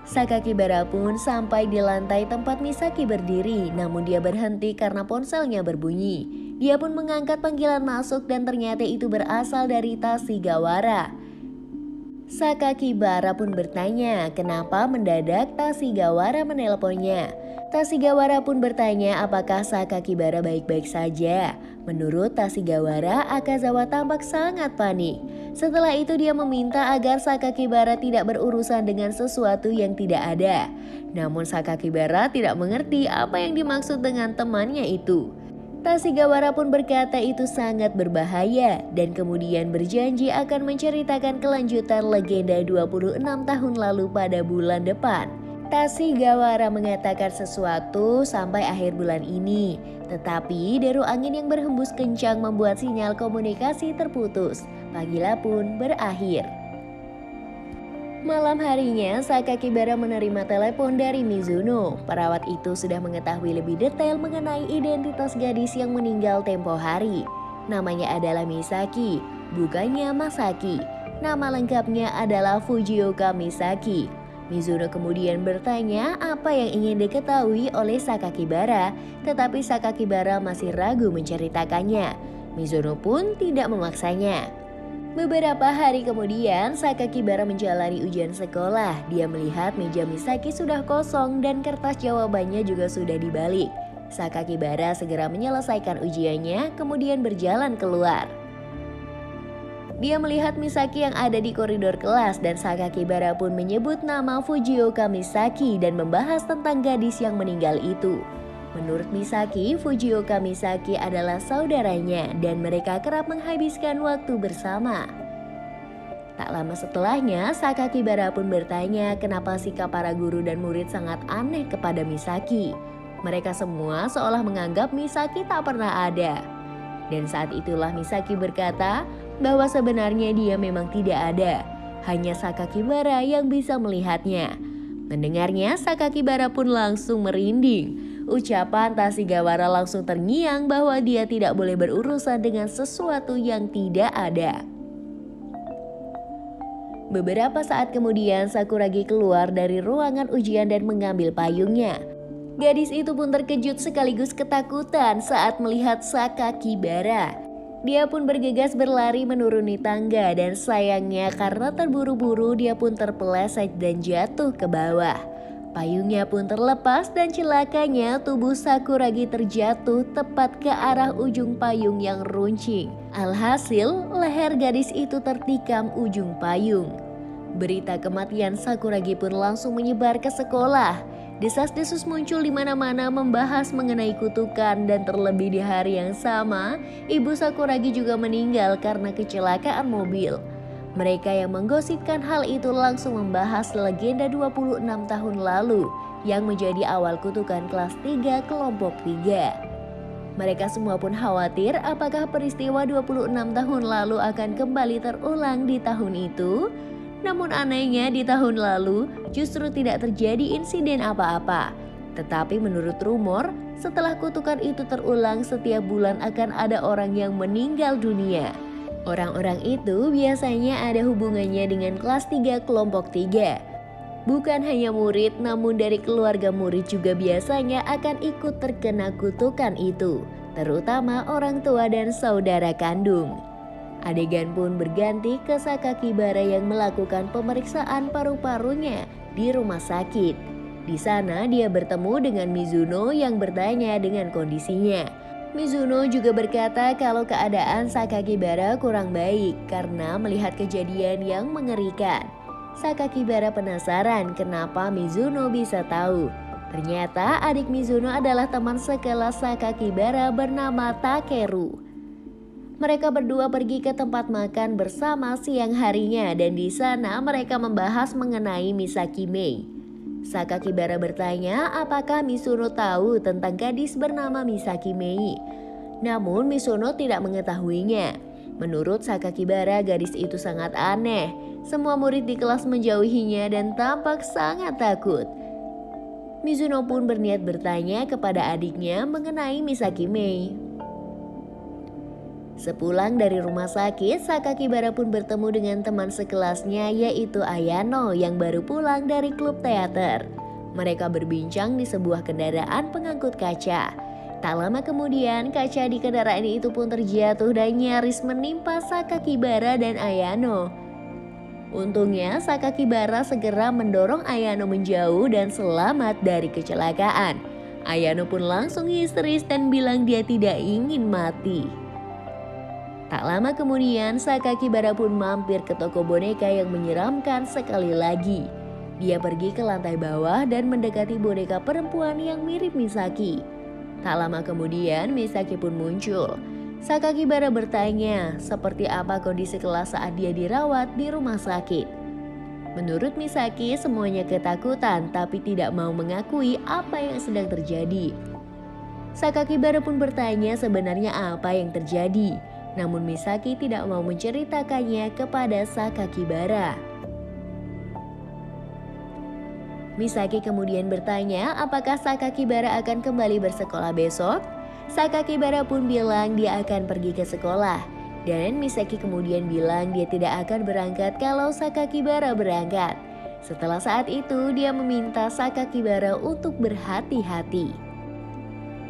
Sakakibara pun sampai di lantai tempat Misaki berdiri, namun dia berhenti karena ponselnya berbunyi. Dia pun mengangkat panggilan masuk dan ternyata itu berasal dari Tashigawara. Sakakibara pun bertanya kenapa mendadak Tashigawara menelponnya. Tashigawara pun bertanya apakah Sakakibara baik-baik saja. Menurut Tashigawara, Akazawa tampak sangat panik. Setelah itu dia meminta agar Sakakibara tidak berurusan dengan sesuatu yang tidak ada. Namun Sakakibara tidak mengerti apa yang dimaksud dengan temannya itu. Tashigawara pun berkata itu sangat berbahaya dan kemudian berjanji akan menceritakan kelanjutan legenda 26 tahun lalu pada bulan depan. Tashigawara mengatakan sesuatu sampai akhir bulan ini, tetapi deru angin yang berhembus kencang membuat sinyal komunikasi terputus. Panggilan pun berakhir. Malam harinya, Sakakibara menerima telepon dari Mizuno. Perawat itu sudah mengetahui lebih detail mengenai identitas gadis yang meninggal tempo hari. Namanya adalah Misaki, bukannya Masaki. Nama lengkapnya adalah Fujioka Misaki. Mizuno kemudian bertanya apa yang ingin diketahui oleh Sakakibara, tetapi Sakakibara masih ragu menceritakannya. Mizuno pun tidak memaksanya. Beberapa hari kemudian, Sakakibara menjalani ujian sekolah. Dia melihat meja Misaki sudah kosong dan kertas jawabannya juga sudah dibalik. Sakakibara segera menyelesaikan ujiannya, kemudian berjalan keluar. Dia melihat Misaki yang ada di koridor kelas dan Sakakibara pun menyebut nama Fujioka Misaki dan membahas tentang gadis yang meninggal itu. Menurut Misaki, Fujioka Misaki adalah saudaranya dan mereka kerap menghabiskan waktu bersama. Tak lama setelahnya, Sakakibara pun bertanya kenapa sikap para guru dan murid sangat aneh kepada Misaki. Mereka semua seolah menganggap Misaki tak pernah ada. Dan saat itulah Misaki berkata bahwa sebenarnya dia memang tidak ada. Hanya Sakakibara yang bisa melihatnya. Mendengarnya, Sakakibara pun langsung merinding. Ucapan Tashigawara langsung terngiang bahwa dia tidak boleh berurusan dengan sesuatu yang tidak ada. Beberapa saat kemudian Sakuragi keluar dari ruangan ujian dan mengambil payungnya. Gadis itu pun terkejut sekaligus ketakutan saat melihat Sakakibara. Dia pun bergegas berlari menuruni tangga dan sayangnya karena terburu-buru dia pun terpeleset dan jatuh ke bawah. Payungnya pun terlepas dan celakanya tubuh Sakuragi terjatuh tepat ke arah ujung payung yang runcing. Alhasil, leher gadis itu tertikam ujung payung. Berita kematian Sakuragi pun langsung menyebar ke sekolah. Desas-desus muncul di mana-mana membahas mengenai kutukan dan terlebih di hari yang sama, ibu Sakuragi juga meninggal karena kecelakaan mobil. Mereka yang menggosipkan hal itu langsung membahas legenda 26 tahun lalu yang menjadi awal kutukan kelas 3 kelompok 3. Mereka semua pun khawatir apakah peristiwa 26 tahun lalu akan kembali terulang di tahun itu. Namun anehnya di tahun lalu justru tidak terjadi insiden apa-apa. Tetapi menurut rumor, setelah kutukan itu terulang setiap bulan akan ada orang yang meninggal dunia. Orang-orang itu biasanya ada hubungannya dengan kelas 3 kelompok 3. Bukan hanya murid, namun dari keluarga murid juga biasanya akan ikut terkena kutukan itu, terutama orang tua dan saudara kandung. Adegan pun berganti ke Sakakibara yang melakukan pemeriksaan paru-parunya di rumah sakit. Di sana dia bertemu dengan Mizuno yang bertanya dengan kondisinya. Mizuno juga berkata kalau keadaan Sakakibara kurang baik karena melihat kejadian yang mengerikan. Sakakibara penasaran kenapa Mizuno bisa tahu. Ternyata adik Mizuno adalah teman sekelas Sakakibara bernama Takeru. Mereka berdua pergi ke tempat makan bersama siang harinya dan di sana mereka membahas mengenai Misaki Mei. Sakakibara bertanya apakah Mizuno tahu tentang gadis bernama Misaki Mei. Namun Mizuno tidak mengetahuinya. Menurut Sakakibara gadis itu sangat aneh. Semua murid di kelas menjauhinya dan tampak sangat takut. Mizuno pun berniat bertanya kepada adiknya mengenai Misaki Mei. Sepulang dari rumah sakit, Sakakibara pun bertemu dengan teman sekelasnya yaitu Ayano yang baru pulang dari klub teater. Mereka berbincang di sebuah kendaraan pengangkut kaca. Tak lama kemudian, kaca di kendaraan itu pun terjatuh dan nyaris menimpa Sakakibara dan Ayano. Untungnya, Sakakibara segera mendorong Ayano menjauh dan selamat dari kecelakaan. Ayano pun langsung histeris dan bilang dia tidak ingin mati. Tak lama kemudian, Sakakibara pun mampir ke toko boneka yang menyeramkan sekali lagi. Dia pergi ke lantai bawah dan mendekati boneka perempuan yang mirip Misaki. Tak lama kemudian, Misaki pun muncul. Sakakibara bertanya, seperti apa kondisi kelas saat dia dirawat di rumah sakit. Menurut Misaki, semuanya ketakutan tapi tidak mau mengakui apa yang sedang terjadi. Sakakibara pun bertanya sebenarnya apa yang terjadi. Namun Misaki tidak mau menceritakannya kepada Sakakibara. Misaki kemudian bertanya apakah Sakakibara akan kembali bersekolah besok. Sakakibara pun bilang dia akan pergi ke sekolah. Dan Misaki kemudian bilang dia tidak akan berangkat kalau Sakakibara berangkat. Setelah saat itu dia meminta Sakakibara untuk berhati-hati.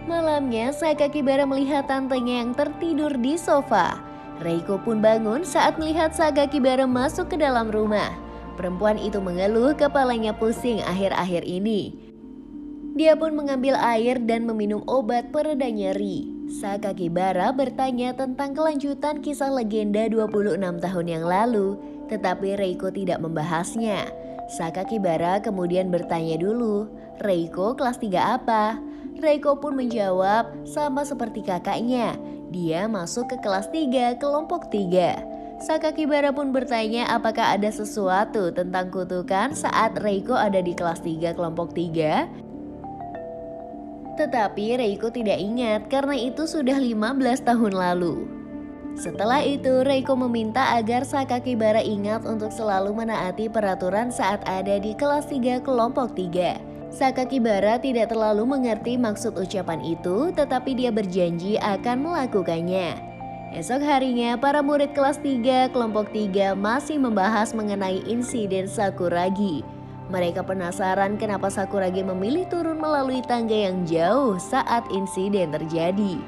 Malamnya, Sakakibara melihat tantenya yang tertidur di sofa. Reiko pun bangun saat melihat Sakakibara masuk ke dalam rumah. Perempuan itu mengeluh kepalanya pusing akhir-akhir ini. Dia pun mengambil air dan meminum obat pereda nyeri. Sakakibara bertanya tentang kelanjutan kisah legenda 26 tahun yang lalu, tetapi Reiko tidak membahasnya. Sakakibara kemudian bertanya dulu, Reiko kelas 3 apa? Reiko pun menjawab, sama seperti kakaknya, dia masuk ke kelas 3 kelompok 3. Sakakibara pun bertanya apakah ada sesuatu tentang kutukan saat Reiko ada di kelas 3 kelompok 3. Tetapi Reiko tidak ingat karena itu sudah 15 tahun lalu. Setelah itu Reiko meminta agar Sakakibara ingat untuk selalu menaati peraturan saat ada di kelas 3 kelompok 3. Sakakibara tidak terlalu mengerti maksud ucapan itu, tetapi dia berjanji akan melakukannya. Esok harinya, para murid kelas 3 kelompok 3 masih membahas mengenai insiden Sakuragi. Mereka penasaran kenapa Sakuragi memilih turun melalui tangga yang jauh saat insiden terjadi.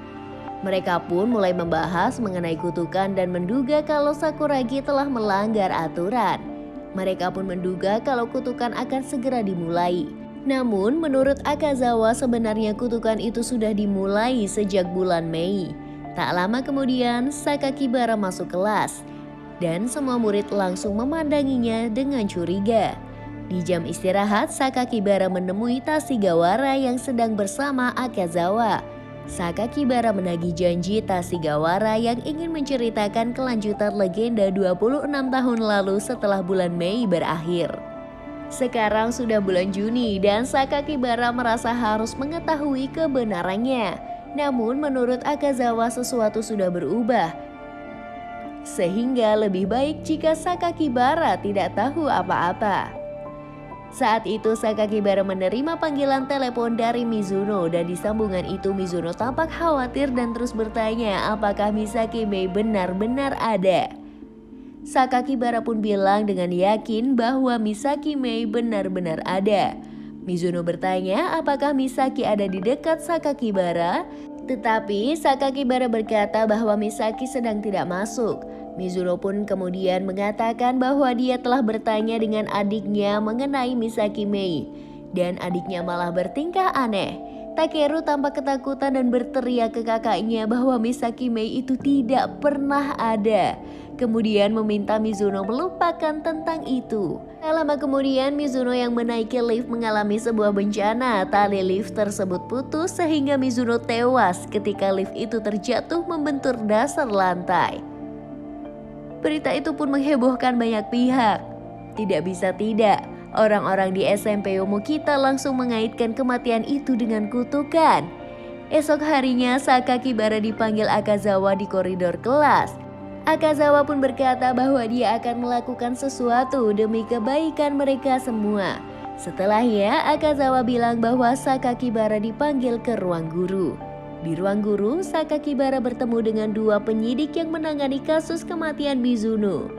Mereka pun mulai membahas mengenai kutukan dan menduga kalau Sakuragi telah melanggar aturan. Mereka pun menduga kalau kutukan akan segera dimulai. Namun menurut Akazawa sebenarnya kutukan itu sudah dimulai sejak bulan Mei. Tak lama kemudian Sakakibara masuk kelas dan semua murid langsung memandanginya dengan curiga. Di jam istirahat Sakakibara menemui Tashigawara yang sedang bersama Akazawa. Sakakibara menagih janji Tashigawara yang ingin menceritakan kelanjutan legenda 26 tahun lalu setelah bulan Mei berakhir. Sekarang sudah bulan Juni dan Sakakibara merasa harus mengetahui kebenarannya. Namun menurut Akazawa sesuatu sudah berubah. Sehingga lebih baik jika Sakakibara tidak tahu apa-apa. Saat itu Sakakibara menerima panggilan telepon dari Mizuno dan di sambungan itu Mizuno tampak khawatir dan terus bertanya apakah Misaki Mei benar-benar ada. Sakakibara pun bilang dengan yakin bahwa Misaki Mei benar-benar ada. Mizuno bertanya apakah Misaki ada di dekat Sakakibara, tetapi Sakakibara berkata bahwa Misaki sedang tidak masuk. Mizuno pun kemudian mengatakan bahwa dia telah bertanya dengan adiknya mengenai Misaki Mei, dan adiknya malah bertingkah aneh. Takeru tampak ketakutan dan berteriak ke kakaknya bahwa Misaki Mei itu tidak pernah ada. Kemudian meminta Mizuno melupakan tentang itu. Tak lama kemudian Mizuno yang menaiki lift mengalami sebuah bencana. Tali lift tersebut putus sehingga Mizuno tewas ketika lift itu terjatuh membentur dasar lantai. Berita itu pun menghebohkan banyak pihak. Tidak bisa tidak, orang-orang di SMP Yomokita langsung mengaitkan kematian itu dengan kutukan. Esok harinya Sakakibara dipanggil Akazawa di koridor kelas. Akazawa pun berkata bahwa dia akan melakukan sesuatu demi kebaikan mereka semua. Setelahnya Akazawa bilang bahwa Sakakibara dipanggil ke ruang guru. Di ruang guru, Sakakibara bertemu dengan dua penyidik yang menangani kasus kematian Mizuno.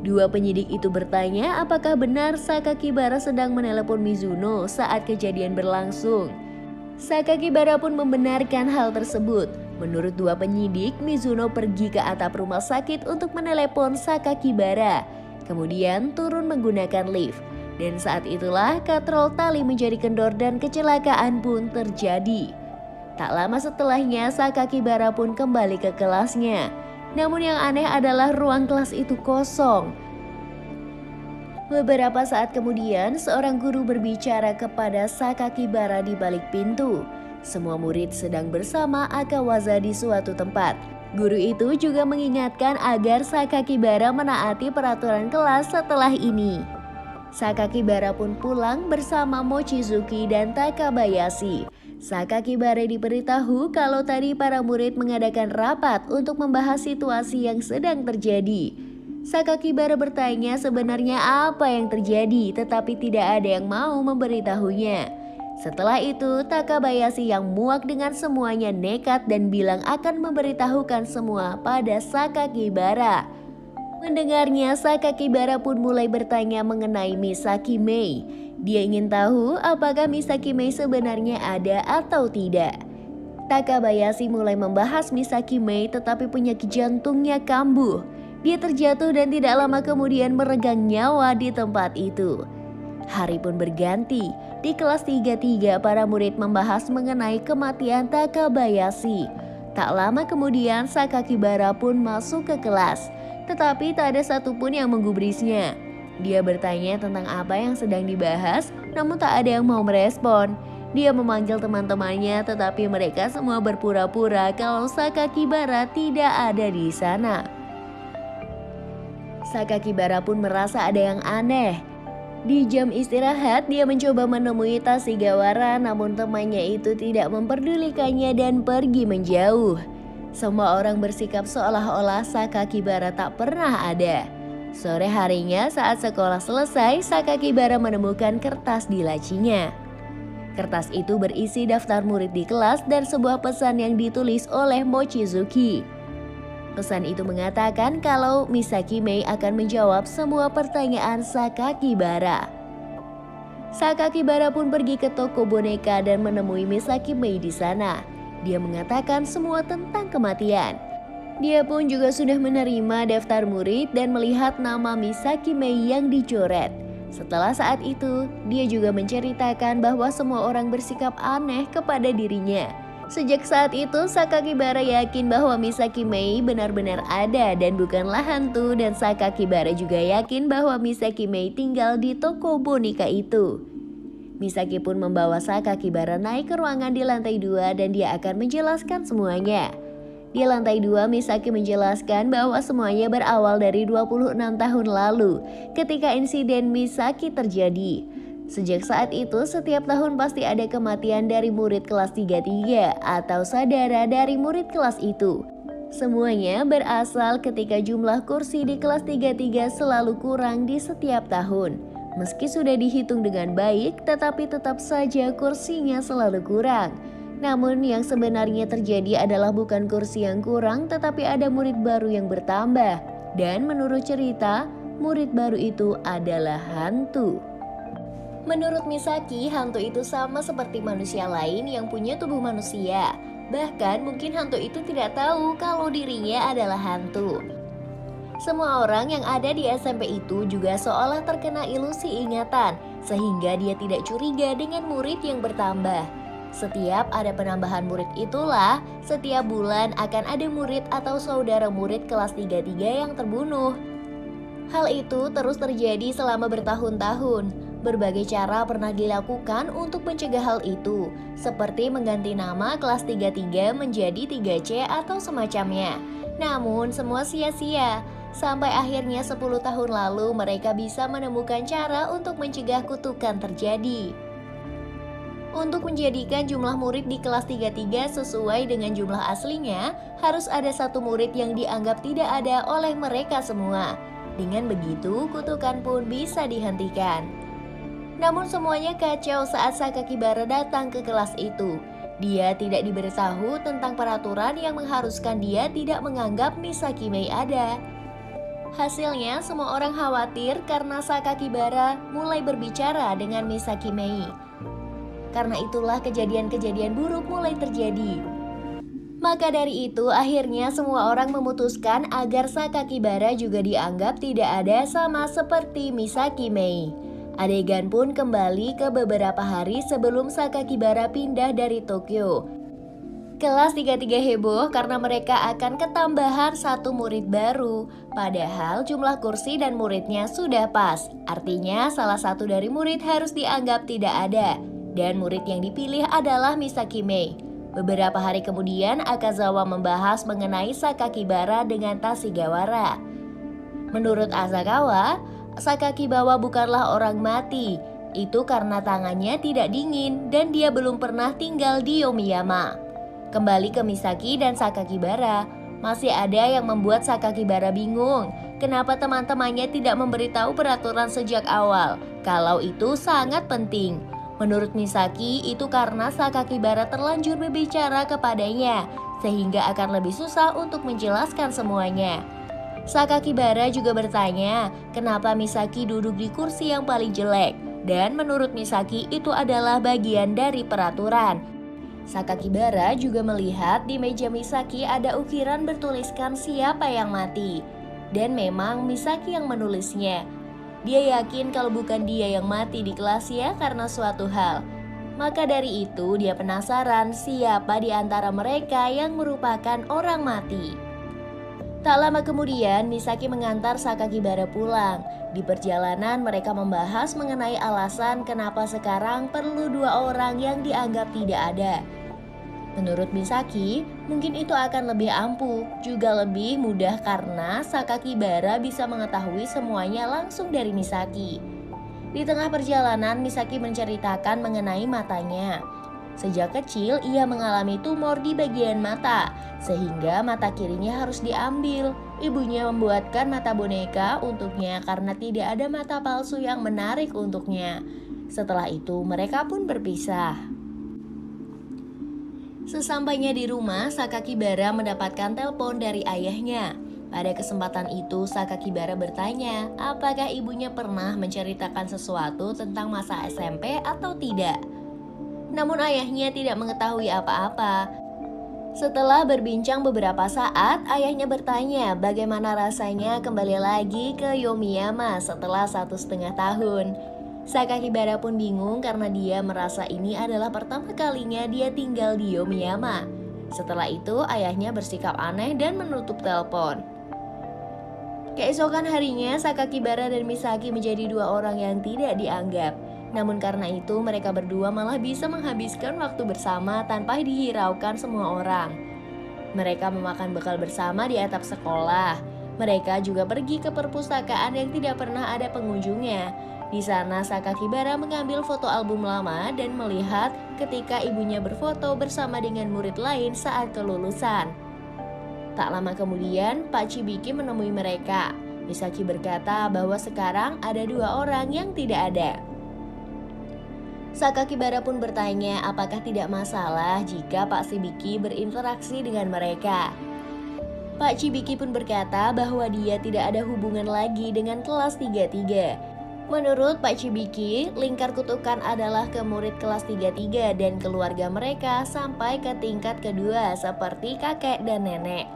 Dua penyidik itu bertanya apakah benar Sakakibara sedang menelepon Mizuno saat kejadian berlangsung. Sakakibara pun membenarkan hal tersebut. Menurut dua penyidik, Mizuno pergi ke atap rumah sakit untuk menelepon Sakakibara, kemudian turun menggunakan lift. Dan saat itulah katrol tali menjadi kendor dan kecelakaan pun terjadi. Tak lama setelahnya Sakakibara pun kembali ke kelasnya. Namun yang aneh adalah ruang kelas itu kosong. Beberapa saat kemudian, seorang guru berbicara kepada Sakakibara di balik pintu. Semua murid sedang bersama Akawaza di suatu tempat. Guru itu juga mengingatkan agar Sakakibara menaati peraturan kelas setelah ini. Sakakibara pun pulang bersama Mochizuki dan Takabayashi. Sakakibara diberitahu kalau tadi para murid mengadakan rapat untuk membahas situasi yang sedang terjadi. Sakakibara bertanya sebenarnya apa yang terjadi, tetapi tidak ada yang mau memberitahunya. Setelah itu, Takabayashi yang muak dengan semuanya nekat dan bilang akan memberitahukan semua pada Sakakibara. Mendengarnya, Sakakibara pun mulai bertanya mengenai Misaki Mei. Dia ingin tahu apakah Misaki Mei sebenarnya ada atau tidak. Takabayashi mulai membahas Misaki Mei, tetapi penyakit jantungnya kambuh. Dia terjatuh dan tidak lama kemudian meregang nyawa di tempat itu. Hari pun berganti. Di kelas 33 para murid membahas mengenai kematian Takabayashi. Tak lama kemudian Sakakibara pun masuk ke kelas. Tetapi tak ada satupun yang menggubrisnya. Dia bertanya tentang apa yang sedang dibahas, namun tak ada yang mau merespon. Dia memanggil teman-temannya, tetapi mereka semua berpura-pura kalau Sakakibara tidak ada di sana. Sakakibara pun merasa ada yang aneh. Di jam istirahat, dia mencoba menemui Tashigawara, namun temannya itu tidak memperdulikannya dan pergi menjauh. Semua orang bersikap seolah-olah Sakakibara tak pernah ada. Sore harinya saat sekolah selesai, Sakakibara menemukan kertas di lacinya. Kertas itu berisi daftar murid di kelas dan sebuah pesan yang ditulis oleh Mochizuki. Pesan itu mengatakan kalau Misaki Mei akan menjawab semua pertanyaan Sakakibara. Sakakibara pun pergi ke toko boneka dan menemui Misaki Mei di sana. Dia mengatakan semua tentang kematian. Dia pun juga sudah menerima daftar murid dan melihat nama Misaki Mei yang dicoret. Setelah saat itu, dia juga menceritakan bahwa semua orang bersikap aneh kepada dirinya. Sejak saat itu, Sakakibara yakin bahwa Misaki Mei benar-benar ada dan bukanlah hantu, dan Sakakibara juga yakin bahwa Misaki Mei tinggal di toko boneka itu. Misaki pun membawa Sakakibara naik ke ruangan di lantai 2 dan dia akan menjelaskan semuanya. Di lantai 2, Misaki menjelaskan bahwa semuanya berawal dari 26 tahun lalu ketika insiden Misaki terjadi. Sejak saat itu, setiap tahun pasti ada kematian dari murid kelas 33 atau saudara dari murid kelas itu. Semuanya berasal ketika jumlah kursi di kelas 33 selalu kurang di setiap tahun. Meski sudah dihitung dengan baik, tetapi tetap saja kursinya selalu kurang. Namun yang sebenarnya terjadi adalah bukan kursi yang kurang, tetapi ada murid baru yang bertambah. Dan menurut cerita, murid baru itu adalah hantu. Menurut Misaki, hantu itu sama seperti manusia lain yang punya tubuh manusia. Bahkan mungkin hantu itu tidak tahu kalau dirinya adalah hantu. Semua orang yang ada di SMP itu juga seolah terkena ilusi ingatan, sehingga dia tidak curiga dengan murid yang bertambah. Setiap ada penambahan murid itulah, setiap bulan akan ada murid atau saudara murid kelas 33 yang terbunuh. Hal itu terus terjadi selama bertahun-tahun. Berbagai cara pernah dilakukan untuk mencegah hal itu, seperti mengganti nama kelas 33 menjadi 3C atau semacamnya. Namun semua sia-sia, sampai akhirnya 10 tahun lalu mereka bisa menemukan cara untuk mencegah kutukan terjadi. Untuk menjadikan jumlah murid di kelas 33 sesuai dengan jumlah aslinya, harus ada satu murid yang dianggap tidak ada oleh mereka semua. Dengan begitu, kutukan pun bisa dihentikan. Namun semuanya kacau saat Sakakibara datang ke kelas itu. Dia tidak diberitahu tentang peraturan yang mengharuskan dia tidak menganggap Misaki Mei ada. Hasilnya semua orang khawatir karena Sakakibara mulai berbicara dengan Misaki Mei. Karena itulah kejadian-kejadian buruk mulai terjadi. Maka dari itu akhirnya semua orang memutuskan agar Sakakibara juga dianggap tidak ada sama seperti Misaki Mei. Adegan pun kembali ke beberapa hari sebelum Sakakibara pindah dari Tokyo. Kelas 33 heboh karena mereka akan ketambahan satu murid baru. Padahal jumlah kursi dan muridnya sudah pas. Artinya salah satu dari murid harus dianggap tidak ada. Dan murid yang dipilih adalah Misaki Mei. Beberapa hari kemudian Akazawa membahas mengenai Sakakibara dengan Tashigawara. Menurut Asakawa, Sakakibara bukanlah orang mati. Itu karena tangannya tidak dingin dan dia belum pernah tinggal di Yomiyama. Kembali ke Misaki dan Sakakibara, masih ada yang membuat Sakakibara bingung. Kenapa teman-temannya tidak memberitahu peraturan sejak awal, kalau itu sangat penting. Menurut Misaki, itu karena Sakakibara terlanjur berbicara kepadanya, sehingga akan lebih susah untuk menjelaskan semuanya. Sakakibara juga bertanya, kenapa Misaki duduk di kursi yang paling jelek, dan menurut Misaki itu adalah bagian dari peraturan. Sakakibara juga melihat di meja Misaki ada ukiran bertuliskan siapa yang mati. Dan memang Misaki yang menulisnya. Dia yakin kalau bukan dia yang mati di kelasnya karena suatu hal. Maka dari itu dia penasaran siapa di antara mereka yang merupakan orang mati. Tak lama kemudian Misaki mengantar Sakakibara pulang. Di perjalanan mereka membahas mengenai alasan kenapa sekarang perlu dua orang yang dianggap tidak ada. Menurut Misaki, mungkin itu akan lebih ampuh, juga lebih mudah karena Sakakibara bisa mengetahui semuanya langsung dari Misaki. Di tengah perjalanan, Misaki menceritakan mengenai matanya. Sejak kecil, ia mengalami tumor di bagian mata, sehingga mata kirinya harus diambil. Ibunya membuatkan mata boneka untuknya karena tidak ada mata palsu yang menarik untuknya. Setelah itu, mereka pun berpisah. Sesampainya di rumah, Sakakibara mendapatkan telepon dari ayahnya. Pada kesempatan itu, Sakakibara bertanya, apakah ibunya pernah menceritakan sesuatu tentang masa SMP atau tidak. Namun ayahnya tidak mengetahui apa-apa. Setelah berbincang beberapa saat, ayahnya bertanya bagaimana rasanya kembali lagi ke Yomiyama setelah 1,5 tahun. Sakakibara pun bingung karena dia merasa ini adalah pertama kalinya dia tinggal di Yomiyama. Setelah itu ayahnya bersikap aneh dan menutup telepon. Keesokan harinya Sakakibara dan Misaki menjadi dua orang yang tidak dianggap. Namun karena itu mereka berdua malah bisa menghabiskan waktu bersama tanpa dihiraukan semua orang. Mereka memakan bekal bersama di atap sekolah. Mereka juga pergi ke perpustakaan yang tidak pernah ada pengunjungnya. Di sana Sakakibara mengambil foto album lama dan melihat ketika ibunya berfoto bersama dengan murid lain saat kelulusan. Tak lama kemudian Pak Chibiki menemui mereka. Misaki berkata bahwa sekarang ada dua orang yang tidak ada. Sakakibara pun bertanya apakah tidak masalah jika Pak Chibiki berinteraksi dengan mereka. Pak Chibiki pun berkata bahwa dia tidak ada hubungan lagi dengan kelas 33. Menurut Pak Chibiki, lingkar kutukan adalah ke murid kelas 33 dan keluarga mereka sampai ke tingkat kedua seperti kakek dan nenek.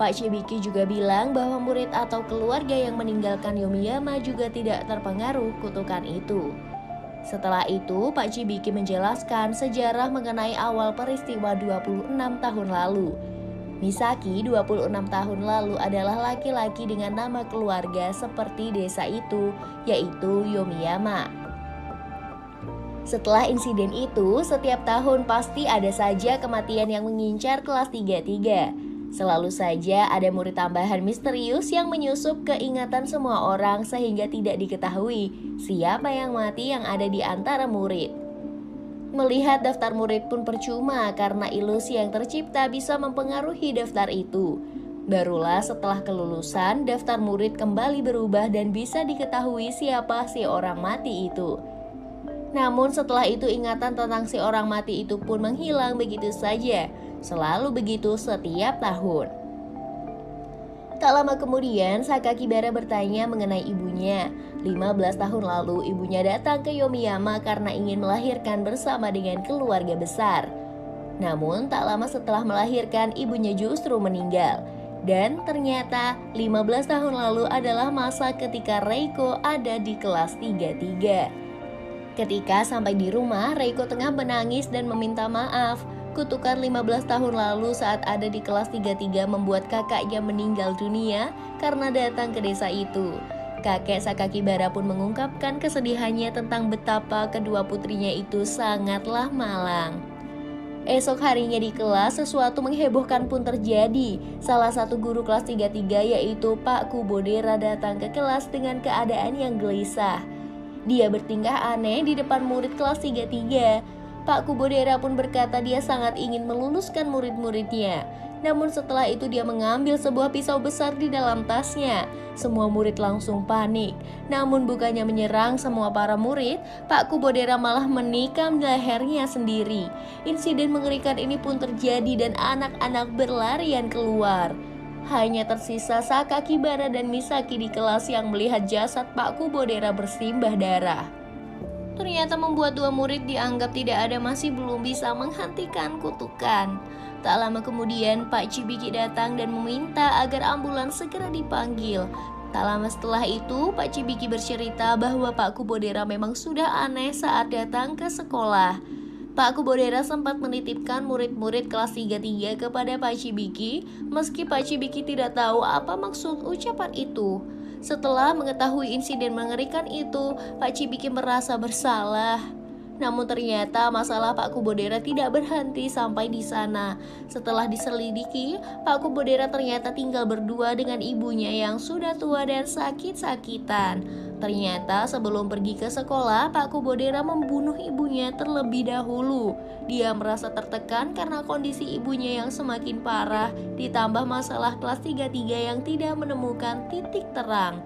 Pak Chibiki juga bilang bahwa murid atau keluarga yang meninggalkan Yomiyama juga tidak terpengaruh kutukan itu. Setelah itu, Pak Chibiki menjelaskan sejarah mengenai awal peristiwa 26 tahun lalu. Misaki 26 tahun lalu adalah laki-laki dengan nama keluarga seperti desa itu, yaitu Yomiyama. Setelah insiden itu, setiap tahun pasti ada saja kematian yang mengincar kelas 33. Selalu saja ada murid tambahan misterius yang menyusup ke ingatan semua orang sehingga tidak diketahui siapa yang mati yang ada di antara murid. Melihat daftar murid pun percuma karena ilusi yang tercipta bisa mempengaruhi daftar itu. Barulah setelah kelulusan, daftar murid kembali berubah dan bisa diketahui siapa si orang mati itu. Namun setelah itu ingatan tentang si orang mati itu pun menghilang begitu saja. Selalu begitu setiap tahun. Tak lama kemudian, Sakakibara bertanya mengenai ibunya. 15 tahun lalu, ibunya datang ke Yomiyama karena ingin melahirkan bersama dengan keluarga besar. Namun, tak lama setelah melahirkan, ibunya justru meninggal. Dan ternyata 15 tahun lalu adalah masa ketika Reiko ada di kelas 33. Ketika sampai di rumah, Reiko tengah menangis dan meminta maaf. Kutukan 15 tahun lalu saat ada di kelas 33 membuat kakaknya meninggal dunia karena datang ke desa itu. Kakek Sakakibara pun mengungkapkan kesedihannya tentang betapa kedua putrinya itu sangatlah malang. Esok harinya di kelas, sesuatu menghebohkan pun terjadi. Salah satu guru kelas 33 yaitu Pak Kubodera datang ke kelas dengan keadaan yang gelisah. Dia bertingkah aneh di depan murid kelas 33. Pak Kubodera pun berkata dia sangat ingin meluluskan murid-muridnya. Namun setelah itu dia mengambil sebuah pisau besar di dalam tasnya. Semua murid langsung panik. Namun bukannya menyerang semua para murid, Pak Kubodera malah menikam lehernya sendiri. Insiden mengerikan ini pun terjadi dan anak-anak berlarian keluar. Hanya tersisa Sakakibara dan Misaki di kelas yang melihat jasad Pak Kubodera bersimbah darah. Ternyata membuat dua murid dianggap tidak ada masih belum bisa menghentikan kutukan. Tak lama kemudian Pak Chibiki datang dan meminta agar ambulans segera dipanggil. Tak lama setelah itu Pak Chibiki bercerita bahwa Pak Kubodera memang sudah aneh saat datang ke sekolah. Pak Kubodera sempat menitipkan murid-murid kelas 33 kepada Pak Chibiki, meski Pak Chibiki tidak tahu apa maksud ucapan itu. Setelah mengetahui insiden mengerikan itu, Pak Chibiki merasa bersalah. Namun ternyata masalah Pak Kubodera tidak berhenti sampai di sana. Setelah diselidiki, Pak Kubodera ternyata tinggal berdua dengan ibunya yang sudah tua dan sakit-sakitan. Ternyata sebelum pergi ke sekolah, Pak Kubodera membunuh ibunya terlebih dahulu. Dia merasa tertekan karena kondisi ibunya yang semakin parah, ditambah masalah kelas 33 yang tidak menemukan titik terang.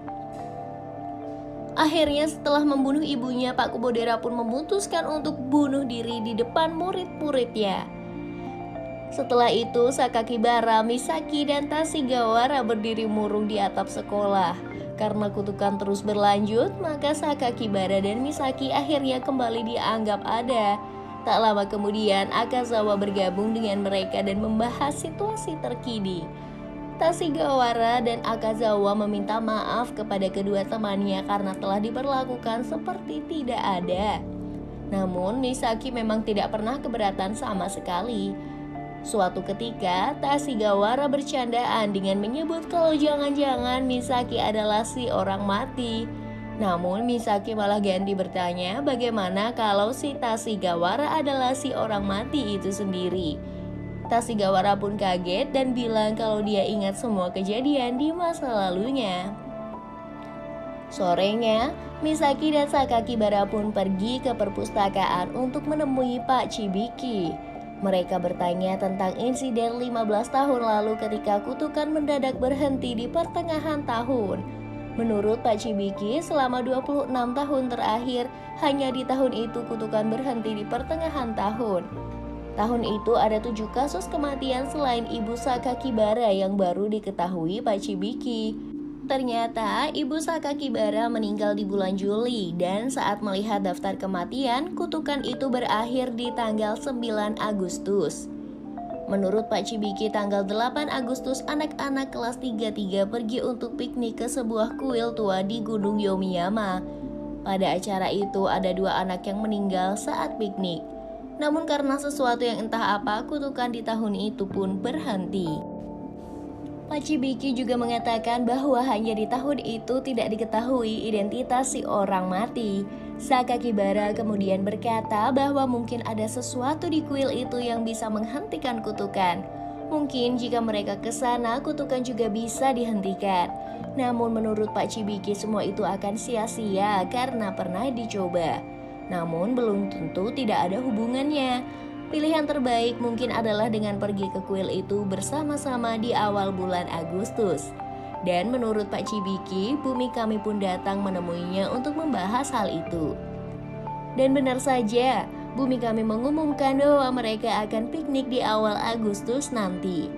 Akhirnya setelah membunuh ibunya, Pak Kubodera pun memutuskan untuk bunuh diri di depan murid-muridnya. Setelah itu, Sakakibara, Misaki, dan Tashigawara berdiri murung di atap sekolah. Karena kutukan terus berlanjut, maka Sakakibara dan Misaki akhirnya kembali dianggap ada. Tak lama kemudian, Akazawa bergabung dengan mereka dan membahas situasi terkini. Tashigawara dan Akazawa meminta maaf kepada kedua temannya karena telah diperlakukan seperti tidak ada. Namun Misaki memang tidak pernah keberatan sama sekali. Suatu ketika, Tashigawara bercandaan dengan menyebut kalau jangan-jangan Misaki adalah si orang mati. Namun Misaki malah ganti bertanya bagaimana kalau si Tashigawara adalah si orang mati itu sendiri. Tashigawara pun kaget dan bilang kalau dia ingat semua kejadian di masa lalunya. Sorenya, Misaki dan Sakakibara pun pergi ke perpustakaan untuk menemui Pak Chibiki. Mereka bertanya tentang insiden 15 tahun lalu ketika kutukan mendadak berhenti di pertengahan tahun. Menurut Pak Chibiki, selama 26 tahun terakhir, hanya di tahun itu kutukan berhenti di pertengahan tahun. Tahun itu ada 7 kasus kematian selain Ibu Sakakibara yang baru diketahui Pak Chibiki. Ternyata Ibu Sakakibara meninggal di bulan Juli dan saat melihat daftar kematian, kutukan itu berakhir di tanggal 9 Agustus. Menurut Pak Chibiki, tanggal 8 Agustus anak-anak kelas 33 pergi untuk piknik ke sebuah kuil tua di Gunung Yomiyama. Pada acara itu ada 2 anak yang meninggal saat piknik. Namun karena sesuatu yang entah apa, kutukan di tahun itu pun berhenti. Pak Chibiki juga mengatakan bahwa hanya di tahun itu tidak diketahui identitas si orang mati. Sakakibara kemudian berkata bahwa mungkin ada sesuatu di kuil itu yang bisa menghentikan kutukan. Mungkin jika mereka ke sana, kutukan juga bisa dihentikan. Namun menurut Pak Chibiki semua itu akan sia-sia karena pernah dicoba. Namun belum tentu tidak ada hubungannya. Pilihan terbaik mungkin adalah dengan pergi ke kuil itu bersama-sama di awal bulan Agustus. Dan menurut Pak Chibiki, Bumi Kami pun datang menemuinya untuk membahas hal itu. Dan benar saja, Bumi Kami mengumumkan bahwa mereka akan piknik di awal Agustus nanti.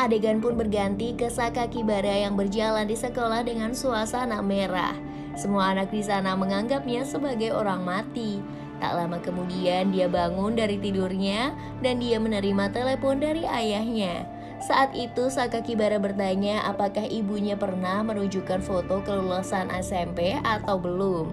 Adegan pun berganti ke Sakakibara yang berjalan di sekolah dengan suasana merah. Semua anak di sana menganggapnya sebagai orang mati. Tak lama kemudian dia bangun dari tidurnya dan dia menerima telepon dari ayahnya. Saat itu Sakakibara bertanya apakah ibunya pernah menunjukkan foto kelulusan SMP atau belum.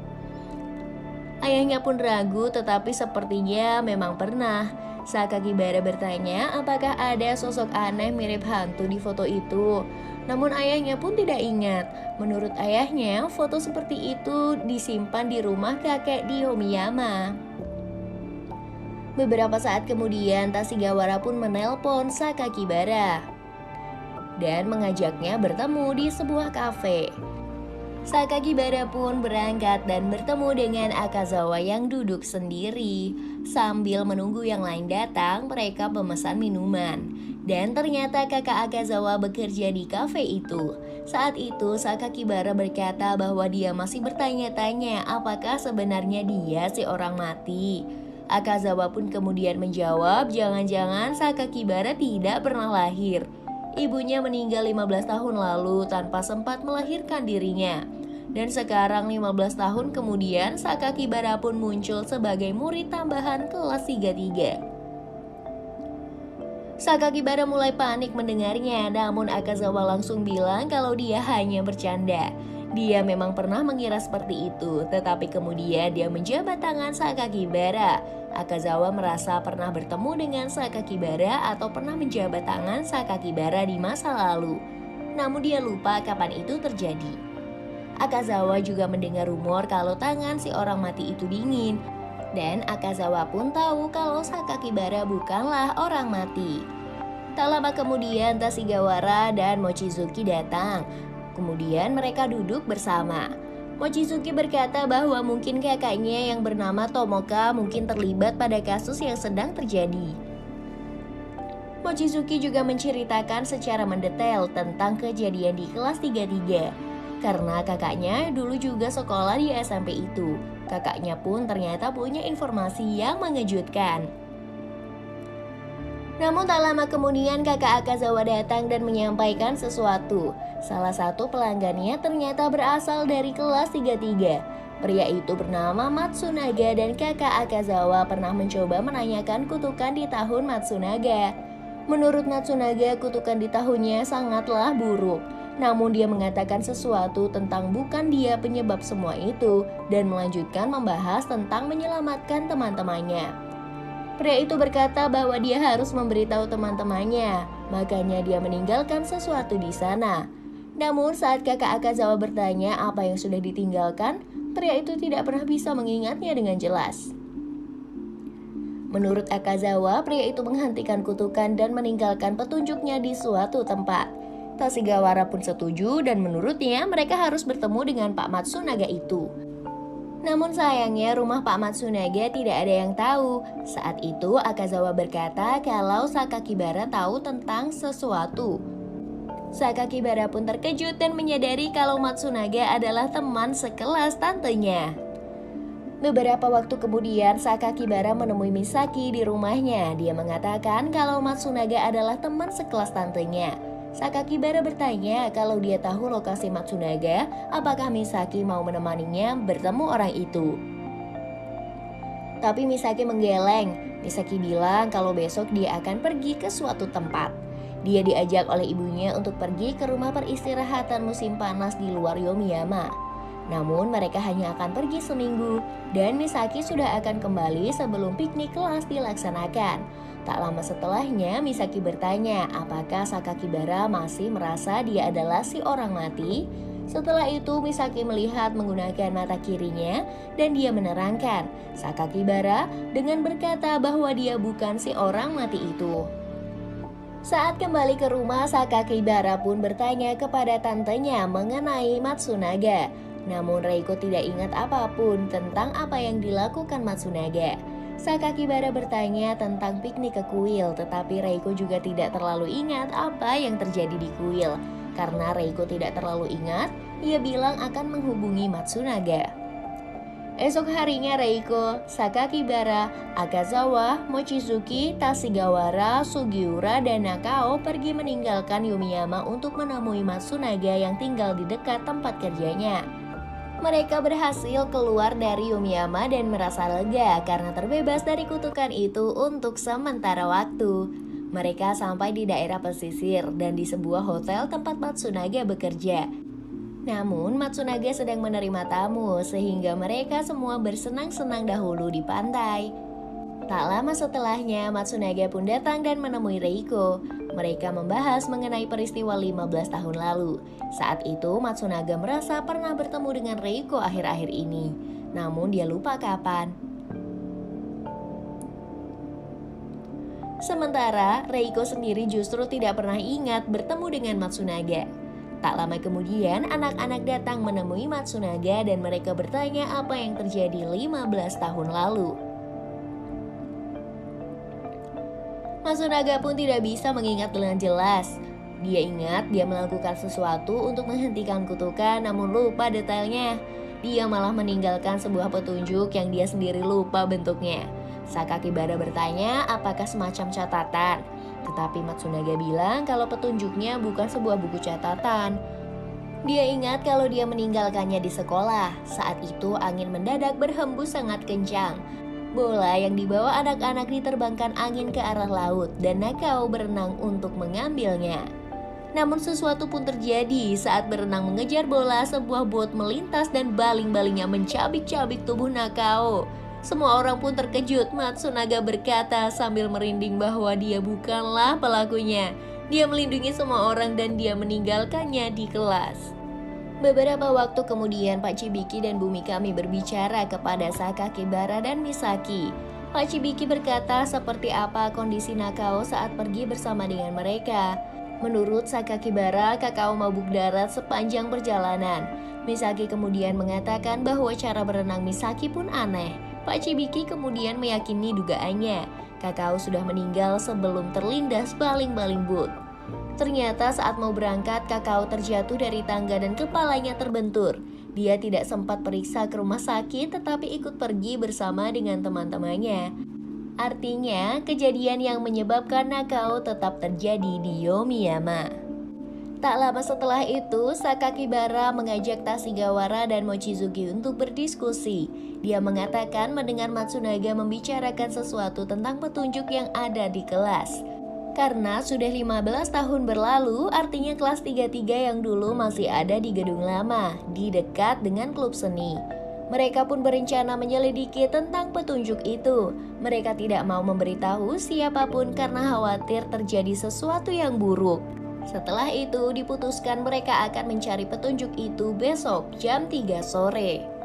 Ayahnya pun ragu, tetapi sepertinya memang pernah. Sakakibara bertanya apakah ada sosok aneh mirip hantu di foto itu. Namun ayahnya pun tidak ingat. Menurut ayahnya, foto seperti itu disimpan di rumah kakek di Homiyama. Beberapa saat kemudian, Tashigawara pun menelpon Sakakibara dan mengajaknya bertemu di sebuah kafe. Sakakibara pun berangkat dan bertemu dengan Akazawa yang duduk sendiri. Sambil menunggu yang lain datang, mereka memesan minuman. Dan ternyata kakak Akazawa bekerja di kafe itu. Saat itu Sakakibara berkata bahwa dia masih bertanya-tanya apakah sebenarnya dia si orang mati. Akazawa pun kemudian menjawab jangan-jangan Sakakibara tidak pernah lahir. Ibunya meninggal 15 tahun lalu tanpa sempat melahirkan dirinya. Dan sekarang 15 tahun kemudian Sakakibara pun muncul sebagai murid tambahan kelas 33. Sakakibara mulai panik mendengarnya, namun Akazawa langsung bilang kalau dia hanya bercanda. Dia memang pernah mengira seperti itu, tetapi kemudian dia menjabat tangan Sakakibara. Akazawa merasa pernah bertemu dengan Sakakibara atau pernah menjabat tangan Sakakibara di masa lalu. Namun dia lupa kapan itu terjadi. Akazawa juga mendengar rumor kalau tangan si orang mati itu dingin. Dan Akazawa pun tahu kalau Sakakibara bukanlah orang mati. Tak lama kemudian Tashigawara dan Mochizuki datang. Kemudian mereka duduk bersama. Mochizuki berkata bahwa mungkin kakaknya yang bernama Tomoka mungkin terlibat pada kasus yang sedang terjadi. Mochizuki juga menceritakan secara mendetail tentang kejadian di kelas 33. Karena kakaknya dulu juga sekolah di SMP itu. Kakaknya pun ternyata punya informasi yang mengejutkan. Namun tak lama kemudian kakak Akazawa datang dan menyampaikan sesuatu. Salah satu pelanggannya ternyata berasal dari kelas 33. Pria itu bernama Matsunaga dan kakak Akazawa pernah mencoba menanyakan kutukan di tahun Matsunaga. Menurut Matsunaga, kutukan di tahunnya sangatlah buruk. Namun dia mengatakan sesuatu tentang bukan dia penyebab semua itu dan melanjutkan membahas tentang menyelamatkan teman-temannya. Pria itu berkata bahwa dia harus memberitahu teman-temannya, makanya dia meninggalkan sesuatu di sana. Namun saat kakak Akazawa bertanya apa yang sudah ditinggalkan, pria itu tidak pernah bisa mengingatnya dengan jelas. Menurut Akazawa, pria itu menghentikan kutukan dan meninggalkan petunjuknya di suatu tempat. Tashigawara pun setuju dan menurutnya mereka harus bertemu dengan Pak Matsunaga itu. Namun sayangnya rumah Pak Matsunaga tidak ada yang tahu. Saat itu Akazawa berkata kalau Sakakibara tahu tentang sesuatu. Sakakibara pun terkejut dan menyadari kalau Matsunaga adalah teman sekelas tantenya. Beberapa waktu kemudian Sakakibara menemui Misaki di rumahnya. Dia mengatakan kalau Matsunaga adalah teman sekelas tantenya. Sakakibara bertanya kalau dia tahu lokasi Matsunaga, apakah Misaki mau menemaninya bertemu orang itu. Tapi Misaki menggeleng. Misaki bilang kalau besok dia akan pergi ke suatu tempat. Dia diajak oleh ibunya untuk pergi ke rumah peristirahatan musim panas di luar Yomiyama. Namun mereka hanya akan pergi seminggu dan Misaki sudah akan kembali sebelum piknik kelas dilaksanakan. Tak lama setelahnya, Misaki bertanya apakah Sakakibara masih merasa dia adalah si orang mati. Setelah itu, Misaki melihat menggunakan mata kirinya dan dia menerangkan Sakakibara dengan berkata bahwa dia bukan si orang mati itu. Saat kembali ke rumah, Sakakibara pun bertanya kepada tantenya mengenai Matsunaga. Namun Reiko tidak ingat apapun tentang apa yang dilakukan Matsunaga. Sakakibara bertanya tentang piknik ke kuil, tetapi Reiko juga tidak terlalu ingat apa yang terjadi di kuil. Karena Reiko tidak terlalu ingat, ia bilang akan menghubungi Matsunaga. Esok harinya Reiko, Sakakibara, Akazawa, Mochizuki, Tashigawara, Sugiura, dan Nakao pergi meninggalkan Yumiyama untuk menemui Matsunaga yang tinggal di dekat tempat kerjanya. Mereka berhasil keluar dari Yumiyama dan merasa lega karena terbebas dari kutukan itu untuk sementara waktu. Mereka sampai di daerah pesisir dan di sebuah hotel tempat Matsunaga bekerja. Namun Matsunaga sedang menerima tamu sehingga mereka semua bersenang-senang dahulu di pantai. Tak lama setelahnya Matsunaga pun datang dan menemui Reiko. Mereka membahas mengenai peristiwa 15 tahun lalu. Saat itu Matsunaga merasa pernah bertemu dengan Reiko akhir-akhir ini. Namun dia lupa kapan. Sementara Reiko sendiri justru tidak pernah ingat bertemu dengan Matsunaga. Tak lama kemudian, anak-anak datang menemui Matsunaga dan mereka bertanya apa yang terjadi 15 tahun lalu. Matsunaga pun tidak bisa mengingat dengan jelas. Dia ingat dia melakukan sesuatu untuk menghentikan kutukan namun lupa detailnya. Dia malah meninggalkan sebuah petunjuk yang dia sendiri lupa bentuknya. Sakakibara bertanya apakah semacam catatan. Tetapi Matsunaga bilang kalau petunjuknya bukan sebuah buku catatan. Dia ingat kalau dia meninggalkannya di sekolah. Saat itu angin mendadak berhembus sangat kencang. Bola yang dibawa anak-anak diterbangkan angin ke arah laut dan Nakao berenang untuk mengambilnya. Namun sesuatu pun terjadi saat berenang mengejar bola, sebuah bot melintas dan baling-balingnya mencabik-cabik tubuh Nakao. Semua orang pun terkejut. Matsunaga berkata sambil merinding bahwa dia bukanlah pelakunya. Dia melindungi semua orang dan dia meninggalkannya di kelas. Beberapa waktu kemudian Pak Chibiki dan Bu Mikami berbicara kepada Sakakibara dan Misaki. Pak Chibiki berkata seperti apa kondisi Nakao saat pergi bersama dengan mereka. Menurut Sakakibara, Kakao mabuk darat sepanjang perjalanan. Misaki kemudian mengatakan bahwa cara berenang Misaki pun aneh. Pak Chibiki kemudian meyakini dugaannya. Kakao sudah meninggal sebelum terlindas baling-baling bot. Ternyata saat mau berangkat, Kakao terjatuh dari tangga dan kepalanya terbentur. Dia tidak sempat periksa ke rumah sakit tetapi ikut pergi bersama dengan teman-temannya. Artinya, kejadian yang menyebabkan Nakao tetap terjadi di Yomiyama. Tak lama setelah itu, Sakakibara mengajak Tashigawara dan Mochizuki untuk berdiskusi. Dia mengatakan mendengar Matsunaga membicarakan sesuatu tentang petunjuk yang ada di kelas. Karena sudah 15 tahun berlalu, artinya kelas 33 yang dulu masih ada di gedung lama, di dekat dengan klub seni. Mereka pun berencana menyelidiki tentang petunjuk itu. Mereka tidak mau memberitahu siapapun karena khawatir terjadi sesuatu yang buruk. Setelah itu diputuskan mereka akan mencari petunjuk itu besok jam 3 sore.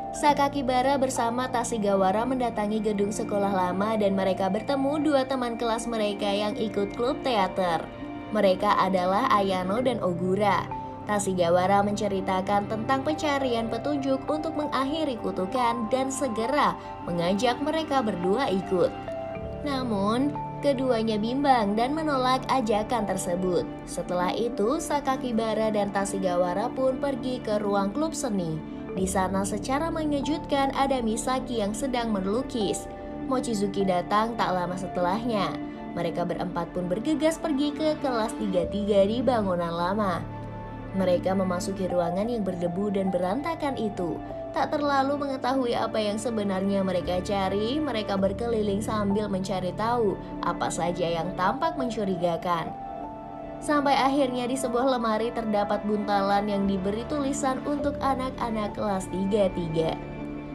Sakakibara bersama Tashigawara mendatangi gedung sekolah lama dan mereka bertemu dua teman kelas mereka yang ikut klub teater. Mereka adalah Ayano dan Ogura. Tashigawara menceritakan tentang pencarian petunjuk untuk mengakhiri kutukan dan segera mengajak mereka berdua ikut. Namun, keduanya bimbang dan menolak ajakan tersebut. Setelah itu, Sakakibara dan Tashigawara pun pergi ke ruang klub seni. Di sana secara mengejutkan ada Misaki yang sedang melukis. Mochizuki datang tak lama setelahnya. Mereka berempat pun bergegas pergi ke kelas 33 di bangunan lama. Mereka memasuki ruangan yang berdebu dan berantakan itu. Tak terlalu mengetahui apa yang sebenarnya mereka cari, mereka berkeliling sambil mencari tahu apa saja yang tampak mencurigakan. Sampai akhirnya di sebuah lemari terdapat buntalan yang diberi tulisan untuk anak-anak kelas 33.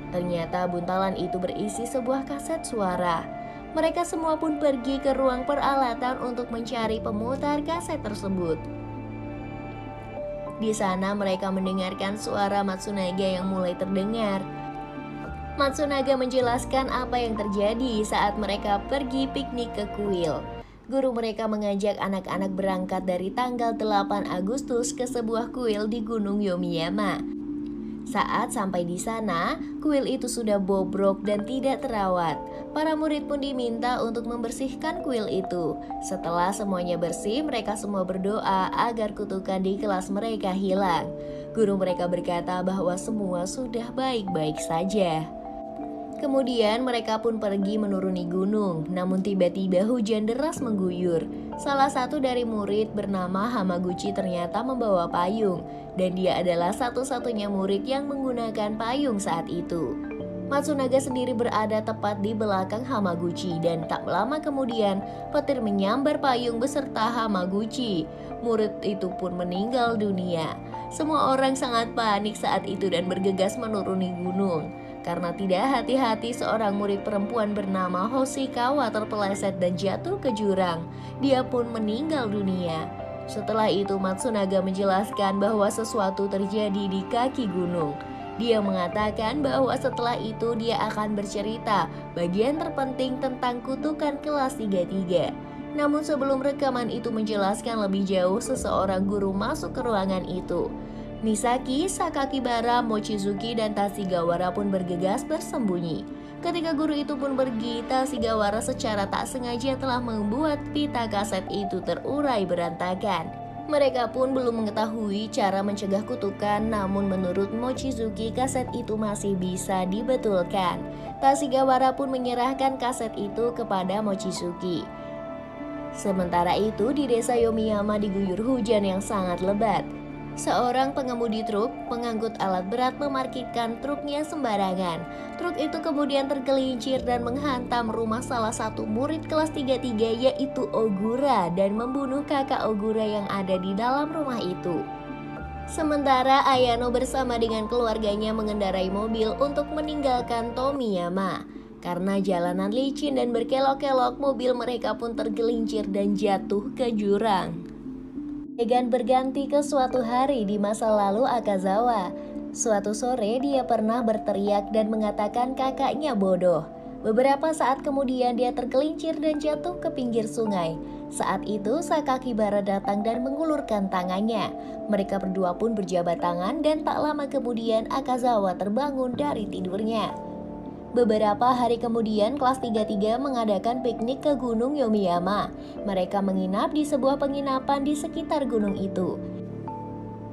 Ternyata buntalan itu berisi sebuah kaset suara. Mereka semua pun pergi ke ruang peralatan untuk mencari pemutar kaset tersebut. Di sana mereka mendengarkan suara Matsunaga yang mulai terdengar. Matsunaga menjelaskan apa yang terjadi saat mereka pergi piknik ke kuil. Guru mereka mengajak anak-anak berangkat dari tanggal 8 Agustus ke sebuah kuil di Gunung Yomiyama. Saat sampai di sana, kuil itu sudah bobrok dan tidak terawat. Para murid pun diminta untuk membersihkan kuil itu. Setelah semuanya bersih, mereka semua berdoa agar kutukan di kelas mereka hilang. Guru mereka berkata bahwa semua sudah baik-baik saja. Kemudian mereka pun pergi menuruni gunung, namun tiba-tiba hujan deras mengguyur. Salah satu dari murid bernama Hamaguchi ternyata membawa payung, dan dia adalah satu-satunya murid yang menggunakan payung saat itu. Matsunaga sendiri berada tepat di belakang Hamaguchi, dan tak lama kemudian petir menyambar payung beserta Hamaguchi. Murid itu pun meninggal dunia. Semua orang sangat panik saat itu dan bergegas menuruni gunung. Karena tidak hati-hati, seorang murid perempuan bernama Hoshikawa terpeleset dan jatuh ke jurang. Dia pun meninggal dunia. Setelah itu Matsunaga menjelaskan bahwa sesuatu terjadi di kaki gunung. Dia mengatakan bahwa setelah itu dia akan bercerita bagian terpenting tentang kutukan kelas 33. Namun sebelum rekaman itu menjelaskan lebih jauh, seseorang guru masuk ke ruangan itu. Misaki, Sakakibara, Mochizuki, dan Tashigawara pun bergegas bersembunyi. Ketika guru itu pun pergi, Tashigawara secara tak sengaja telah membuat pita kaset itu terurai berantakan. Mereka pun belum mengetahui cara mencegah kutukan, namun menurut Mochizuki kaset itu masih bisa dibetulkan. Tashigawara pun menyerahkan kaset itu kepada Mochizuki. Sementara itu di desa Yomiyama diguyur hujan yang sangat lebat. Seorang pengemudi truk pengangkut alat berat memarkirkan truknya sembarangan. Truk itu kemudian tergelincir dan menghantam rumah salah satu murid kelas 33 yaitu Ogura dan membunuh kakak Ogura yang ada di dalam rumah itu. Sementara Ayano bersama dengan keluarganya mengendarai mobil untuk meninggalkan Tomiyama. Karena jalanan licin dan berkelok-kelok, mobil mereka pun tergelincir dan jatuh ke jurang. Adegan berganti ke suatu hari di masa lalu Akazawa. Suatu sore dia pernah berteriak dan mengatakan kakaknya bodoh. Beberapa saat kemudian dia tergelincir dan jatuh ke pinggir sungai. Saat itu Sakakibara datang dan mengulurkan tangannya. Mereka berdua pun berjabat tangan dan tak lama kemudian Akazawa terbangun dari tidurnya. Beberapa hari kemudian kelas 33 mengadakan piknik ke Gunung Yomiyama. Mereka menginap di sebuah penginapan di sekitar gunung itu.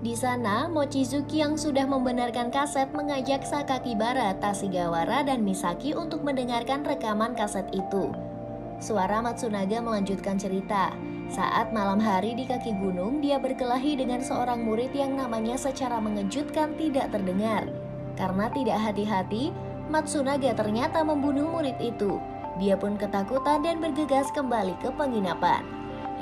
Di sana, Mochizuki yang sudah membenarkan kaset mengajak Sakakibara, Tashigawara, dan Misaki untuk mendengarkan rekaman kaset itu. Suara Matsunaga melanjutkan cerita. Saat malam hari di kaki gunung, dia berkelahi dengan seorang murid yang namanya secara mengejutkan tidak terdengar. Karena tidak hati-hati, Matsunaga ternyata membunuh murid itu. Dia pun ketakutan dan bergegas kembali ke penginapan.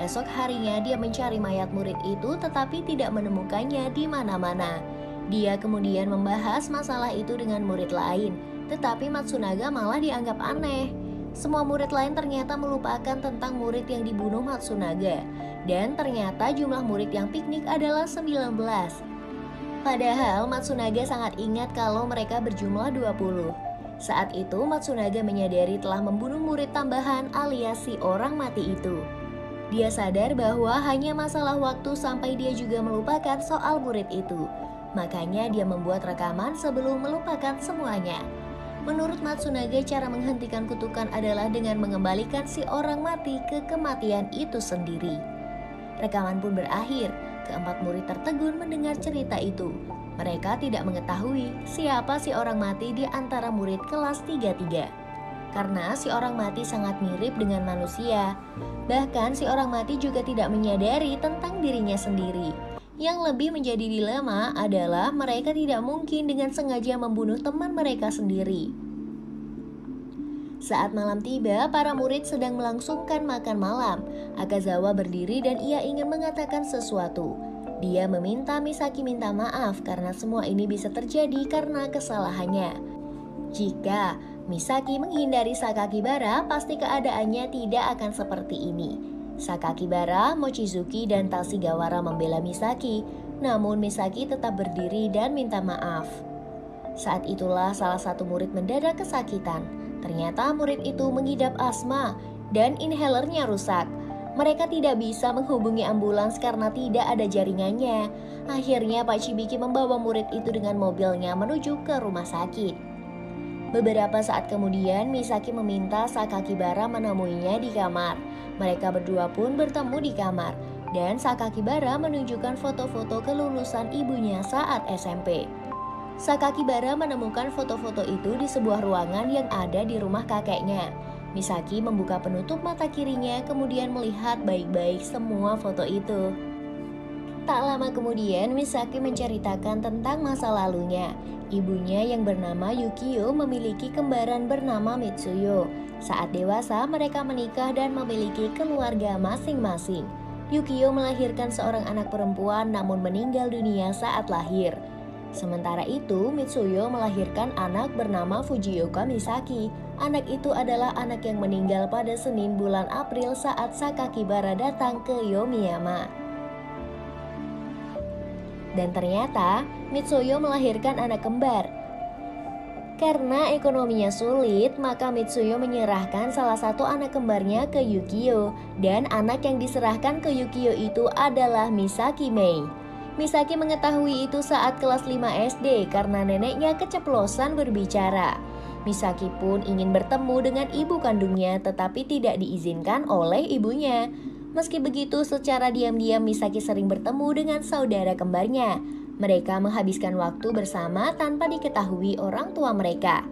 Esok harinya dia mencari mayat murid itu tetapi tidak menemukannya di mana-mana. Dia kemudian membahas masalah itu dengan murid lain, tetapi Matsunaga malah dianggap aneh. Semua murid lain ternyata melupakan tentang murid yang dibunuh Matsunaga. Dan ternyata jumlah murid yang piknik adalah 19. Padahal Matsunaga sangat ingat kalau mereka berjumlah 20. Saat itu Matsunaga menyadari telah membunuh murid tambahan alias si orang mati itu. Dia sadar bahwa hanya masalah waktu sampai dia juga melupakan soal murid itu. Makanya dia membuat rekaman sebelum melupakan semuanya. Menurut Matsunaga, cara menghentikan kutukan adalah dengan mengembalikan si orang mati ke kematian itu sendiri. Rekaman pun berakhir. Keempat murid tertegun mendengar cerita itu. Mereka tidak mengetahui siapa si orang mati di antara murid kelas 33. Karena si orang mati sangat mirip dengan manusia. Bahkan si orang mati juga tidak menyadari tentang dirinya sendiri. Yang lebih menjadi dilema adalah mereka tidak mungkin dengan sengaja membunuh teman mereka sendiri. Saat malam tiba, para murid sedang melangsungkan makan malam. Akazawa berdiri dan ia ingin mengatakan sesuatu. Dia meminta Misaki minta maaf karena semua ini bisa terjadi karena kesalahannya. Jika Misaki menghindari Sakakibara, pasti keadaannya tidak akan seperti ini. Sakakibara, Mochizuki, dan Tashigawara membela Misaki, namun Misaki tetap berdiri dan minta maaf. Saat itulah salah satu murid mendadak kesakitan. Ternyata murid itu mengidap asma dan inhalernya rusak. Mereka tidak bisa menghubungi ambulans karena tidak ada jaringannya. Akhirnya Pak Shibiki membawa murid itu dengan mobilnya menuju ke rumah sakit. Beberapa saat kemudian Misaki meminta Sakakibara menemuinya di kamar. Mereka berdua pun bertemu di kamar. dan Sakakibara menunjukkan foto-foto kelulusan ibunya saat SMP. Sakakibara menemukan foto-foto itu di sebuah ruangan yang ada di rumah kakeknya. Misaki membuka penutup mata kirinya kemudian melihat baik-baik semua foto itu. Tak lama kemudian Misaki menceritakan tentang masa lalunya. Ibunya yang bernama Yukio memiliki kembaran bernama Mitsuyo. Saat dewasa mereka menikah dan memiliki keluarga masing-masing. Yukio melahirkan seorang anak perempuan namun meninggal dunia saat lahir. Sementara itu, Mitsuyo melahirkan anak bernama Fujioka Misaki. Anak itu adalah anak yang meninggal pada Senin bulan April saat Sakakibara datang ke Yomiyama. Dan ternyata, Mitsuyo melahirkan anak kembar. Karena ekonominya sulit, maka Mitsuyo menyerahkan salah satu anak kembarnya ke Yukio. Dan anak yang diserahkan ke Yukio itu adalah Misaki Mei. Misaki mengetahui itu saat kelas 5 SD karena neneknya keceplosan berbicara. Misaki pun ingin bertemu dengan ibu kandungnya tetapi tidak diizinkan oleh ibunya. Meski begitu, secara diam-diam Misaki sering bertemu dengan saudara kembarnya. Mereka menghabiskan waktu bersama tanpa diketahui orang tua mereka.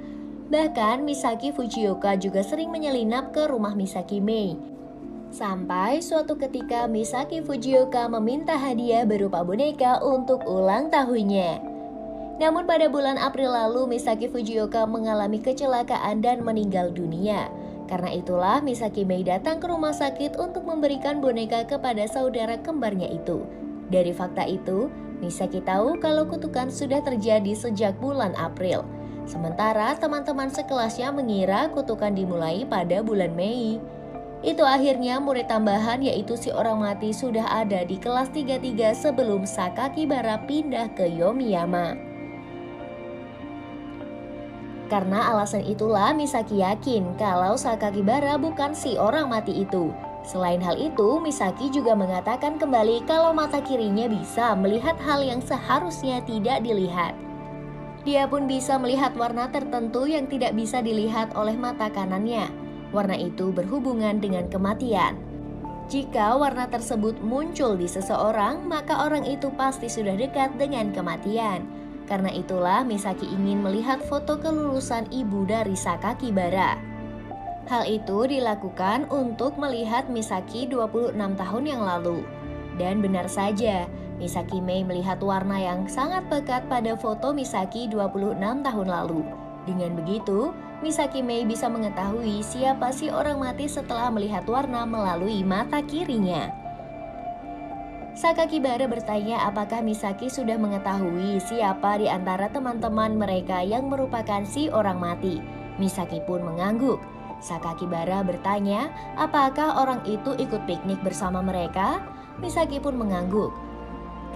Bahkan Misaki Fujioka juga sering menyelinap ke rumah Misaki Mei. Sampai suatu ketika Misaki Fujioka meminta hadiah berupa boneka untuk ulang tahunnya. Namun pada bulan April lalu Misaki Fujioka mengalami kecelakaan dan meninggal dunia. Karena itulah Misaki Mei datang ke rumah sakit untuk memberikan boneka kepada saudara kembarnya itu. Dari fakta itu, Misaki tahu kalau kutukan sudah terjadi sejak bulan April. Sementara teman-teman sekelasnya mengira kutukan dimulai pada bulan Mei. Itu akhirnya murid tambahan yaitu si orang mati sudah ada di kelas 33 sebelum Sakakibara pindah ke Yomiyama. Karena alasan itulah Misaki yakin kalau Sakakibara bukan si orang mati itu. Selain hal itu, Misaki juga mengatakan kembali kalau mata kirinya bisa melihat hal yang seharusnya tidak dilihat. Dia pun bisa melihat warna tertentu yang tidak bisa dilihat oleh mata kanannya. Warna itu berhubungan dengan kematian. Jika warna tersebut muncul di seseorang, maka orang itu pasti sudah dekat dengan kematian. Karena itulah Misaki ingin melihat foto kelulusan ibu dari Sakakibara. Hal itu dilakukan untuk melihat Misaki 26 tahun yang lalu. Dan benar saja, Misaki Mei melihat warna yang sangat pekat pada foto Misaki 26 tahun lalu. Dengan begitu, Misaki Mei bisa mengetahui siapa si orang mati setelah melihat warna melalui mata kirinya. Sakakibara bertanya apakah Misaki sudah mengetahui siapa di antara teman-teman mereka yang merupakan si orang mati. Misaki pun mengangguk. Sakakibara bertanya apakah orang itu ikut piknik bersama mereka. Misaki pun mengangguk.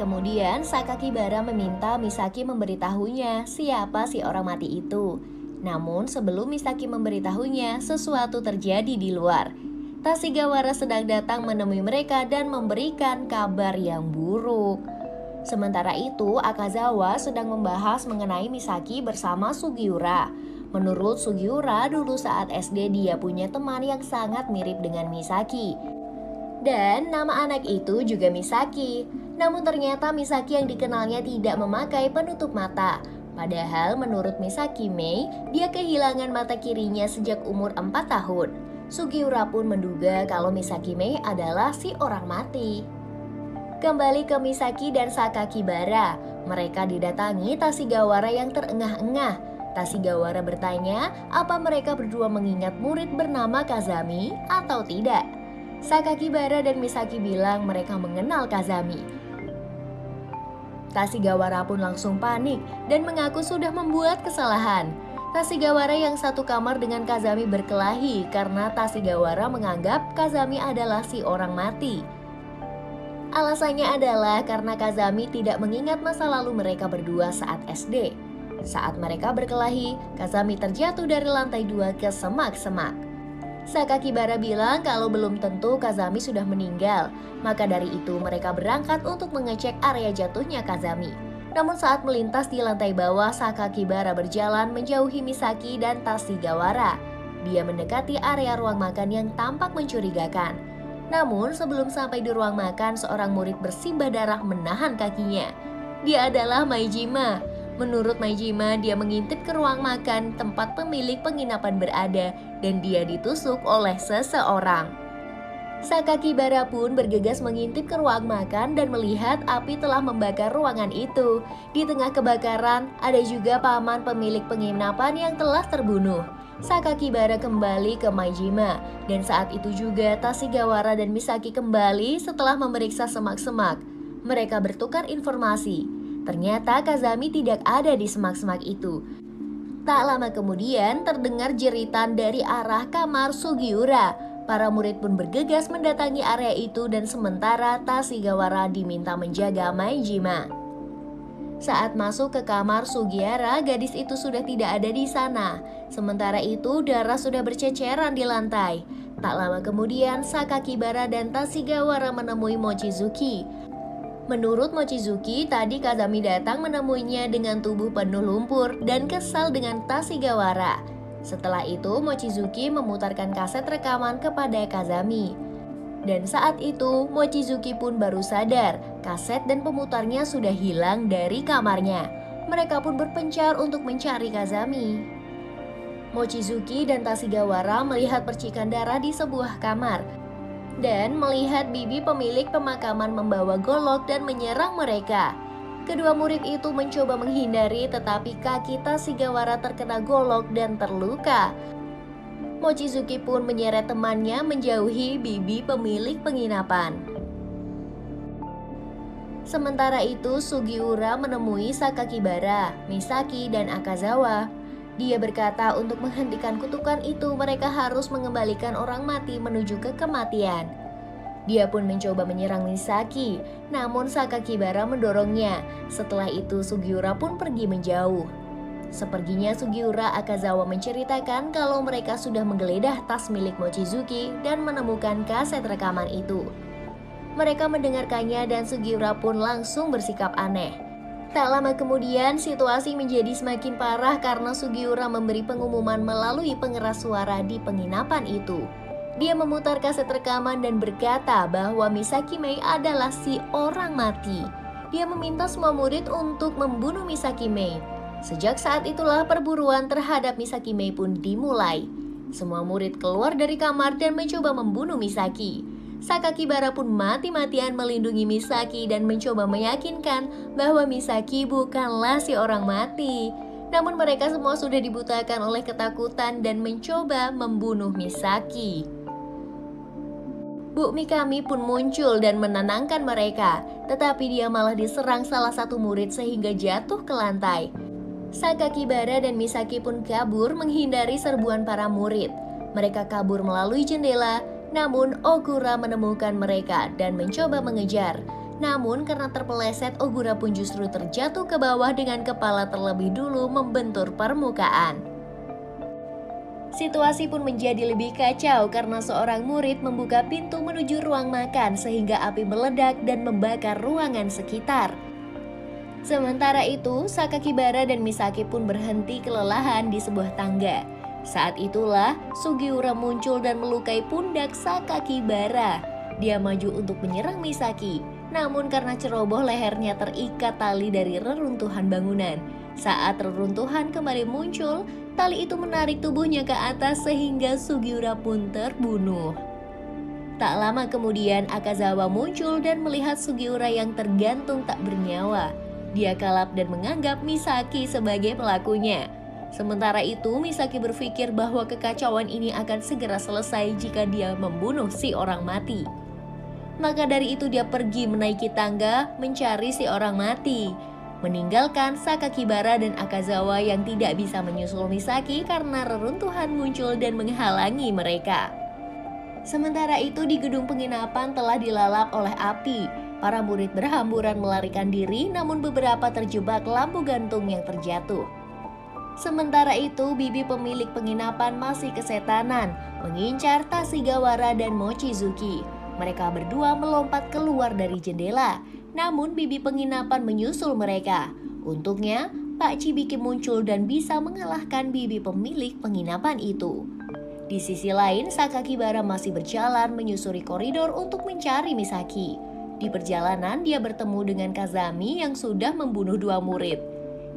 Kemudian Sakakibara meminta Misaki memberitahunya siapa si orang mati itu. Namun sebelum Misaki memberitahunya, sesuatu terjadi di luar. Tashigawara sedang datang menemui mereka dan memberikan kabar yang buruk. Sementara itu, Akazawa sedang membahas mengenai Misaki bersama Sugiura. Menurut Sugiura, dulu saat SD dia punya teman yang sangat mirip dengan Misaki. Dan nama anak itu juga Misaki. Namun ternyata Misaki yang dikenalnya tidak memakai penutup mata. Padahal menurut Misaki Mei, dia kehilangan mata kirinya sejak umur 4 tahun. Sugiura pun menduga kalau Misaki Mei adalah si orang mati. Kembali ke Misaki dan Sakakibara, mereka didatangi Tashigawara yang terengah-engah. Tashigawara bertanya apa mereka berdua mengingat murid bernama Kazami atau tidak. Sakakibara dan Misaki bilang mereka mengenal Kazami. Tashigawara pun langsung panik dan mengaku sudah membuat kesalahan. Tashigawara yang satu kamar dengan Kazami berkelahi karena Tashigawara menganggap Kazami adalah si orang mati. Alasannya adalah karena Kazami tidak mengingat masa lalu mereka berdua saat SD. Saat mereka berkelahi, Kazami terjatuh dari lantai 2 ke semak-semak. Sakakibara bilang kalau belum tentu Kazami sudah meninggal, maka dari itu mereka berangkat untuk mengecek area jatuhnya Kazami. Namun saat melintas di lantai bawah, Sakakibara berjalan menjauhi Misaki dan Tashigawara. Dia mendekati area ruang makan yang tampak mencurigakan. Namun sebelum sampai di ruang makan, seorang murid bersimbah darah menahan kakinya. Dia adalah Maejima. Menurut Maejima, dia mengintip ke ruang makan tempat pemilik penginapan berada dan dia ditusuk oleh seseorang. Sakakibara pun bergegas mengintip ke ruang makan dan melihat api telah membakar ruangan itu. Di tengah kebakaran, ada juga paman pemilik penginapan yang telah terbunuh. Sakakibara kembali ke Maejima, dan saat itu juga Tashigawara dan Misaki kembali setelah memeriksa semak-semak. Mereka bertukar informasi. Ternyata Kazami tidak ada di semak-semak itu. Tak lama kemudian terdengar jeritan dari arah kamar Sugiura. Para murid pun bergegas mendatangi area itu dan sementara Tashigawara diminta menjaga Maejima. Saat masuk ke kamar Sugiura, gadis itu sudah tidak ada di sana. Sementara itu darah sudah berceceran di lantai. Tak lama kemudian Sakakibara dan Tashigawara menemui Mochizuki. Menurut Mochizuki, tadi Kazami datang menemuinya dengan tubuh penuh lumpur dan kesal dengan Tashigawara. Setelah itu, Mochizuki memutarkan kaset rekaman kepada Kazami. Dan saat itu, Mochizuki pun baru sadar, kaset dan pemutarnya sudah hilang dari kamarnya. Mereka pun berpencar untuk mencari Kazami. Mochizuki dan Tashigawara melihat percikan darah di sebuah kamar. Dan melihat bibi pemilik pemakaman membawa golok dan menyerang mereka. Kedua murid itu mencoba menghindari tetapi kaki Tashigawara terkena golok dan terluka. Mochizuki pun menyeret temannya menjauhi bibi pemilik penginapan. Sementara itu Sugiura menemui Sakakibara, Misaki, dan Akazawa. Dia berkata untuk menghentikan kutukan itu mereka harus mengembalikan orang mati menuju ke kematian. Dia pun mencoba menyerang Misaki, namun Sakakibara mendorongnya. Setelah itu Sugiura pun pergi menjauh. Seperginya Sugiura, Akazawa menceritakan kalau mereka sudah menggeledah tas milik Mochizuki dan menemukan kaset rekaman itu. Mereka mendengarkannya dan Sugiura pun langsung bersikap aneh. Tak lama kemudian situasi menjadi semakin parah karena Sugiura memberi pengumuman melalui pengeras suara di penginapan itu. Dia memutar kaset rekaman dan berkata bahwa Misaki Mei adalah si orang mati. Dia meminta semua murid untuk membunuh Misaki Mei. Sejak saat itulah perburuan terhadap Misaki Mei pun dimulai. Semua murid keluar dari kamar dan mencoba membunuh Misaki. Sakakibara pun mati-matian melindungi Misaki dan mencoba meyakinkan bahwa Misaki bukanlah si orang mati. Namun mereka semua sudah dibutakan oleh ketakutan dan mencoba membunuh Misaki. Bu Mikami pun muncul dan menenangkan mereka, tetapi dia malah diserang salah satu murid sehingga jatuh ke lantai. Sakakibara dan Misaki pun kabur menghindari serbuan para murid. Mereka kabur melalui jendela, namun Ogura menemukan mereka dan mencoba mengejar. Namun karena terpeleset, Ogura pun justru terjatuh ke bawah dengan kepala terlebih dulu membentur permukaan. Situasi pun menjadi lebih kacau karena seorang murid membuka pintu menuju ruang makan sehingga api meledak dan membakar ruangan sekitar. Sementara itu, Sakakibara dan Misaki pun berhenti kelelahan di sebuah tangga. Saat itulah Sugiura muncul dan melukai pundak Sakakibara. Dia maju untuk menyerang Misaki, namun karena ceroboh lehernya terikat tali dari reruntuhan bangunan. Saat reruntuhan kembali muncul, tali itu menarik tubuhnya ke atas sehingga Sugiura pun terbunuh. Tak lama kemudian Akazawa muncul dan melihat Sugiura yang tergantung tak bernyawa. Dia kalap dan menganggap Misaki sebagai pelakunya. Sementara itu Misaki berpikir bahwa kekacauan ini akan segera selesai jika dia membunuh si orang mati. Maka dari itu dia pergi menaiki tangga mencari si orang mati, meninggalkan Sakakibara dan Akazawa yang tidak bisa menyusul Misaki karena reruntuhan muncul dan menghalangi mereka. Sementara itu di gedung penginapan telah dilalap oleh api. Para murid berhamburan melarikan diri, namun beberapa terjebak lampu gantung yang terjatuh. Sementara itu, bibi pemilik penginapan masih kesetanan, mengincar Tashigawara dan Mochizuki. Mereka berdua melompat keluar dari jendela, namun bibi penginapan menyusul mereka. Untungnya, Pak Cibiki muncul dan bisa mengalahkan bibi pemilik penginapan itu. Di sisi lain, Sakakibara masih berjalan menyusuri koridor untuk mencari Misaki. Di perjalanan, dia bertemu dengan Kazami yang sudah membunuh 2 murid.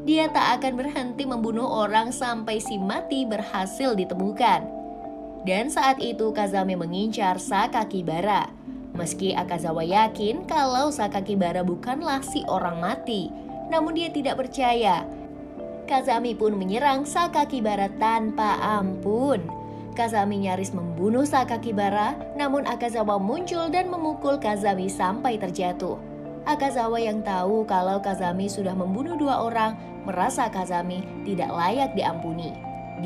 Dia tak akan berhenti membunuh orang sampai si mati berhasil ditemukan. Dan saat itu Kazami mengincar Sakakibara. Meski Akazawa yakin kalau Sakakibara bukanlah si orang mati, namun dia tidak percaya. Kazami pun menyerang Sakakibara tanpa ampun. Kazami nyaris membunuh Sakakibara, namun Akazawa muncul dan memukul Kazami sampai terjatuh. Akazawa yang tahu kalau Kazami sudah membunuh 2 orang, merasa Kazami tidak layak diampuni.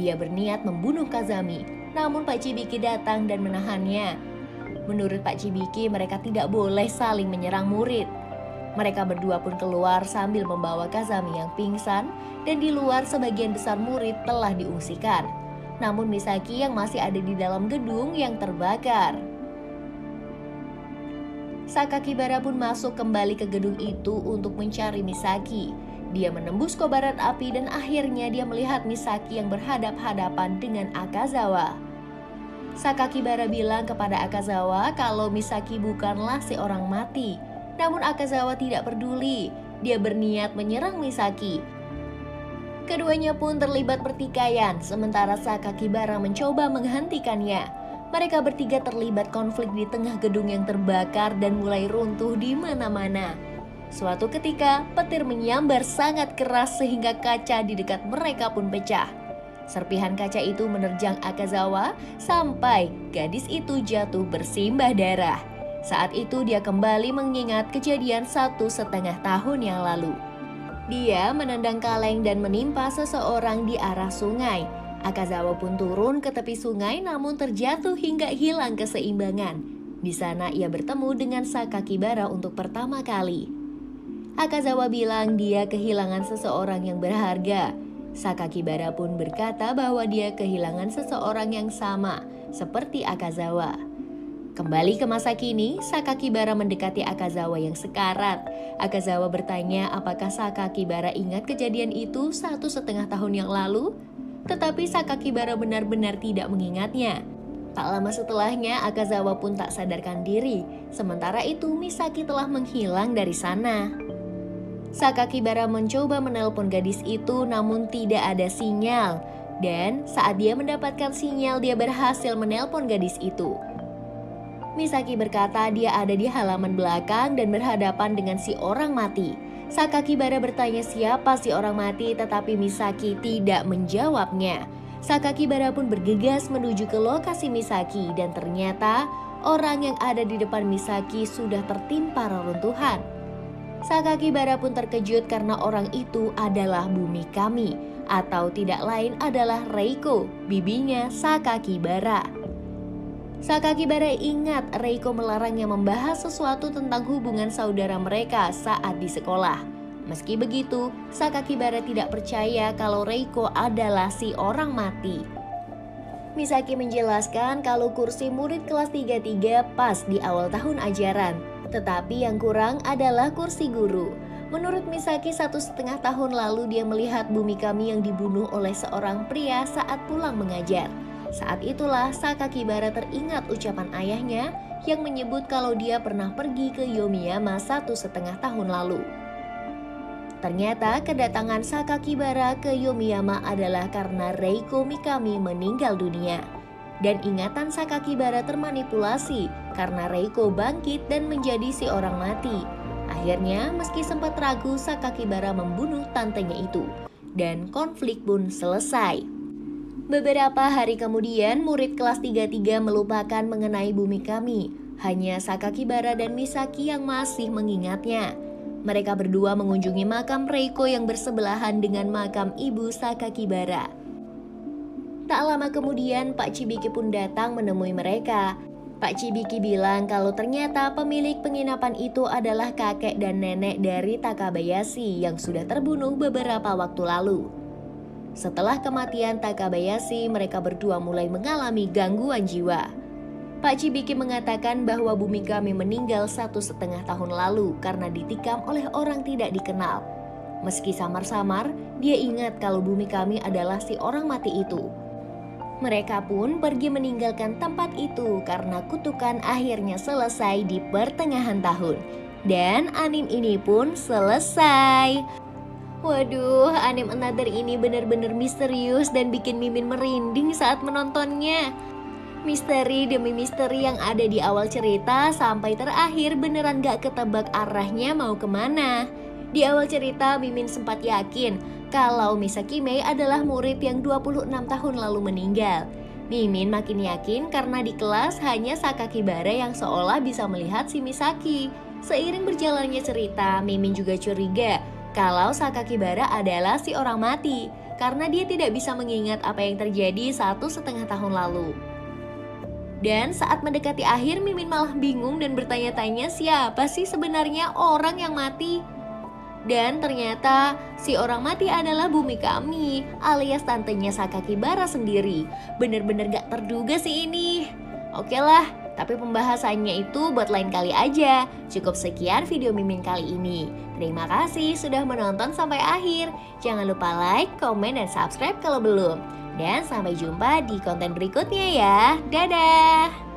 Dia berniat membunuh Kazami, namun Pak Chibiki datang dan menahannya. Menurut Pak Chibiki, mereka tidak boleh saling menyerang murid. Mereka berdua pun keluar sambil membawa Kazami yang pingsan, dan di luar sebagian besar murid telah diungsikan. Namun Misaki yang masih ada di dalam gedung yang terbakar. Sakakibara pun masuk kembali ke gedung itu untuk mencari Misaki. Dia menembus kobaran api dan akhirnya dia melihat Misaki yang berhadap-hadapan dengan Akazawa. Sakakibara bilang kepada Akazawa kalau Misaki bukanlah seorang mati. Namun Akazawa tidak peduli. Dia berniat menyerang Misaki. Keduanya pun terlibat pertikaian, sementara Sakakibara mencoba menghentikannya. Mereka bertiga terlibat konflik di tengah gedung yang terbakar dan mulai runtuh di mana-mana. Suatu ketika, petir menyambar sangat keras sehingga kaca di dekat mereka pun pecah. Serpihan kaca itu menerjang Akazawa sampai gadis itu jatuh bersimbah darah. Saat itu dia kembali mengingat kejadian 1,5 tahun yang lalu. Dia menendang kaleng dan menimpa seseorang di arah sungai. Akazawa pun turun ke tepi sungai namun terjatuh hingga hilang keseimbangan. Di sana ia bertemu dengan Sakakibara untuk pertama kali. Akazawa bilang dia kehilangan seseorang yang berharga. Sakakibara pun berkata bahwa dia kehilangan seseorang yang sama seperti Akazawa. Kembali ke masa kini, Sakakibara mendekati Akazawa yang sekarat. Akazawa bertanya apakah Sakakibara ingat kejadian itu 1,5 tahun yang lalu? Tetapi Sakakibara benar-benar tidak mengingatnya. Tak lama setelahnya, Akazawa pun tak sadarkan diri. Sementara itu, Misaki telah menghilang dari sana. Sakakibara mencoba menelpon gadis itu namun tidak ada sinyal. Dan saat dia mendapatkan sinyal, dia berhasil menelpon gadis itu. Misaki berkata dia ada di halaman belakang dan berhadapan dengan si orang mati. Sakakibara bertanya siapa si orang mati, tetapi Misaki tidak menjawabnya. Sakakibara pun bergegas menuju ke lokasi Misaki dan ternyata orang yang ada di depan Misaki sudah tertimpa reruntuhan. Sakakibara pun terkejut karena orang itu adalah Bumikami, atau tidak lain adalah Reiko, bibinya Sakakibara. Sakakibara ingat Reiko melarangnya membahas sesuatu tentang hubungan saudara mereka saat di sekolah. Meski begitu, Sakakibara tidak percaya kalau Reiko adalah si orang mati. Misaki menjelaskan kalau kursi murid kelas 33 pas di awal tahun ajaran, tetapi yang kurang adalah kursi guru. Menurut Misaki, 1,5 tahun lalu dia melihat Bumikami yang dibunuh oleh seorang pria saat pulang mengajar. Saat itulah Sakakibara teringat ucapan ayahnya yang menyebut kalau dia pernah pergi ke Yomiyama 1,5 tahun lalu. Ternyata kedatangan Sakakibara ke Yomiyama adalah karena Reiko Mikami meninggal dunia. Dan ingatan Sakakibara termanipulasi karena Reiko bangkit dan menjadi si orang mati. Akhirnya meski sempat ragu, Sakakibara membunuh tantenya itu. Dan konflik pun selesai. Beberapa hari kemudian, murid kelas 33 melupakan mengenai Bumikami. Hanya Sakakibara dan Misaki yang masih mengingatnya. Mereka berdua mengunjungi makam Reiko yang bersebelahan dengan makam ibu Sakakibara. Tak lama kemudian, Pak Chibiki pun datang menemui mereka. Pak Chibiki bilang kalau ternyata pemilik penginapan itu adalah kakek dan nenek dari Takabayashi yang sudah terbunuh beberapa waktu lalu. Setelah kematian Takabayashi, mereka berdua mulai mengalami gangguan jiwa. Pak Chibiki mengatakan bahwa Bumikami meninggal 1,5 tahun lalu karena ditikam oleh orang tidak dikenal. Meski samar-samar, dia ingat kalau Bumikami adalah si orang mati itu. Mereka pun pergi meninggalkan tempat itu karena kutukan akhirnya selesai di pertengahan tahun. Dan anime ini pun selesai. Waduh, anime Another ini benar-benar misterius dan bikin Mimin merinding saat menontonnya. Misteri demi misteri yang ada di awal cerita sampai terakhir beneran gak ketebak arahnya mau kemana. Di awal cerita Mimin sempat yakin kalau Misaki Mei adalah murid yang 26 tahun lalu meninggal. Mimin makin yakin karena di kelas hanya Sakakibara yang seolah bisa melihat si Misaki. Seiring berjalannya cerita, Mimin juga curiga kalau Sakakibara adalah si orang mati karena dia tidak bisa mengingat apa yang terjadi 1,5 tahun lalu. Dan saat mendekati akhir, Mimin malah bingung dan bertanya-tanya siapa sih sebenarnya orang yang mati. Dan ternyata si orang mati adalah Bumi Kami alias tantenya Sakakibara sendiri. Bener-bener gak terduga sih ini. Oke lah, tapi pembahasannya itu buat lain kali aja. Cukup sekian video Mimin kali ini. Terima kasih sudah menonton sampai akhir. Jangan lupa like, komen, dan subscribe kalau belum. Dan sampai jumpa di konten berikutnya ya. Dadah!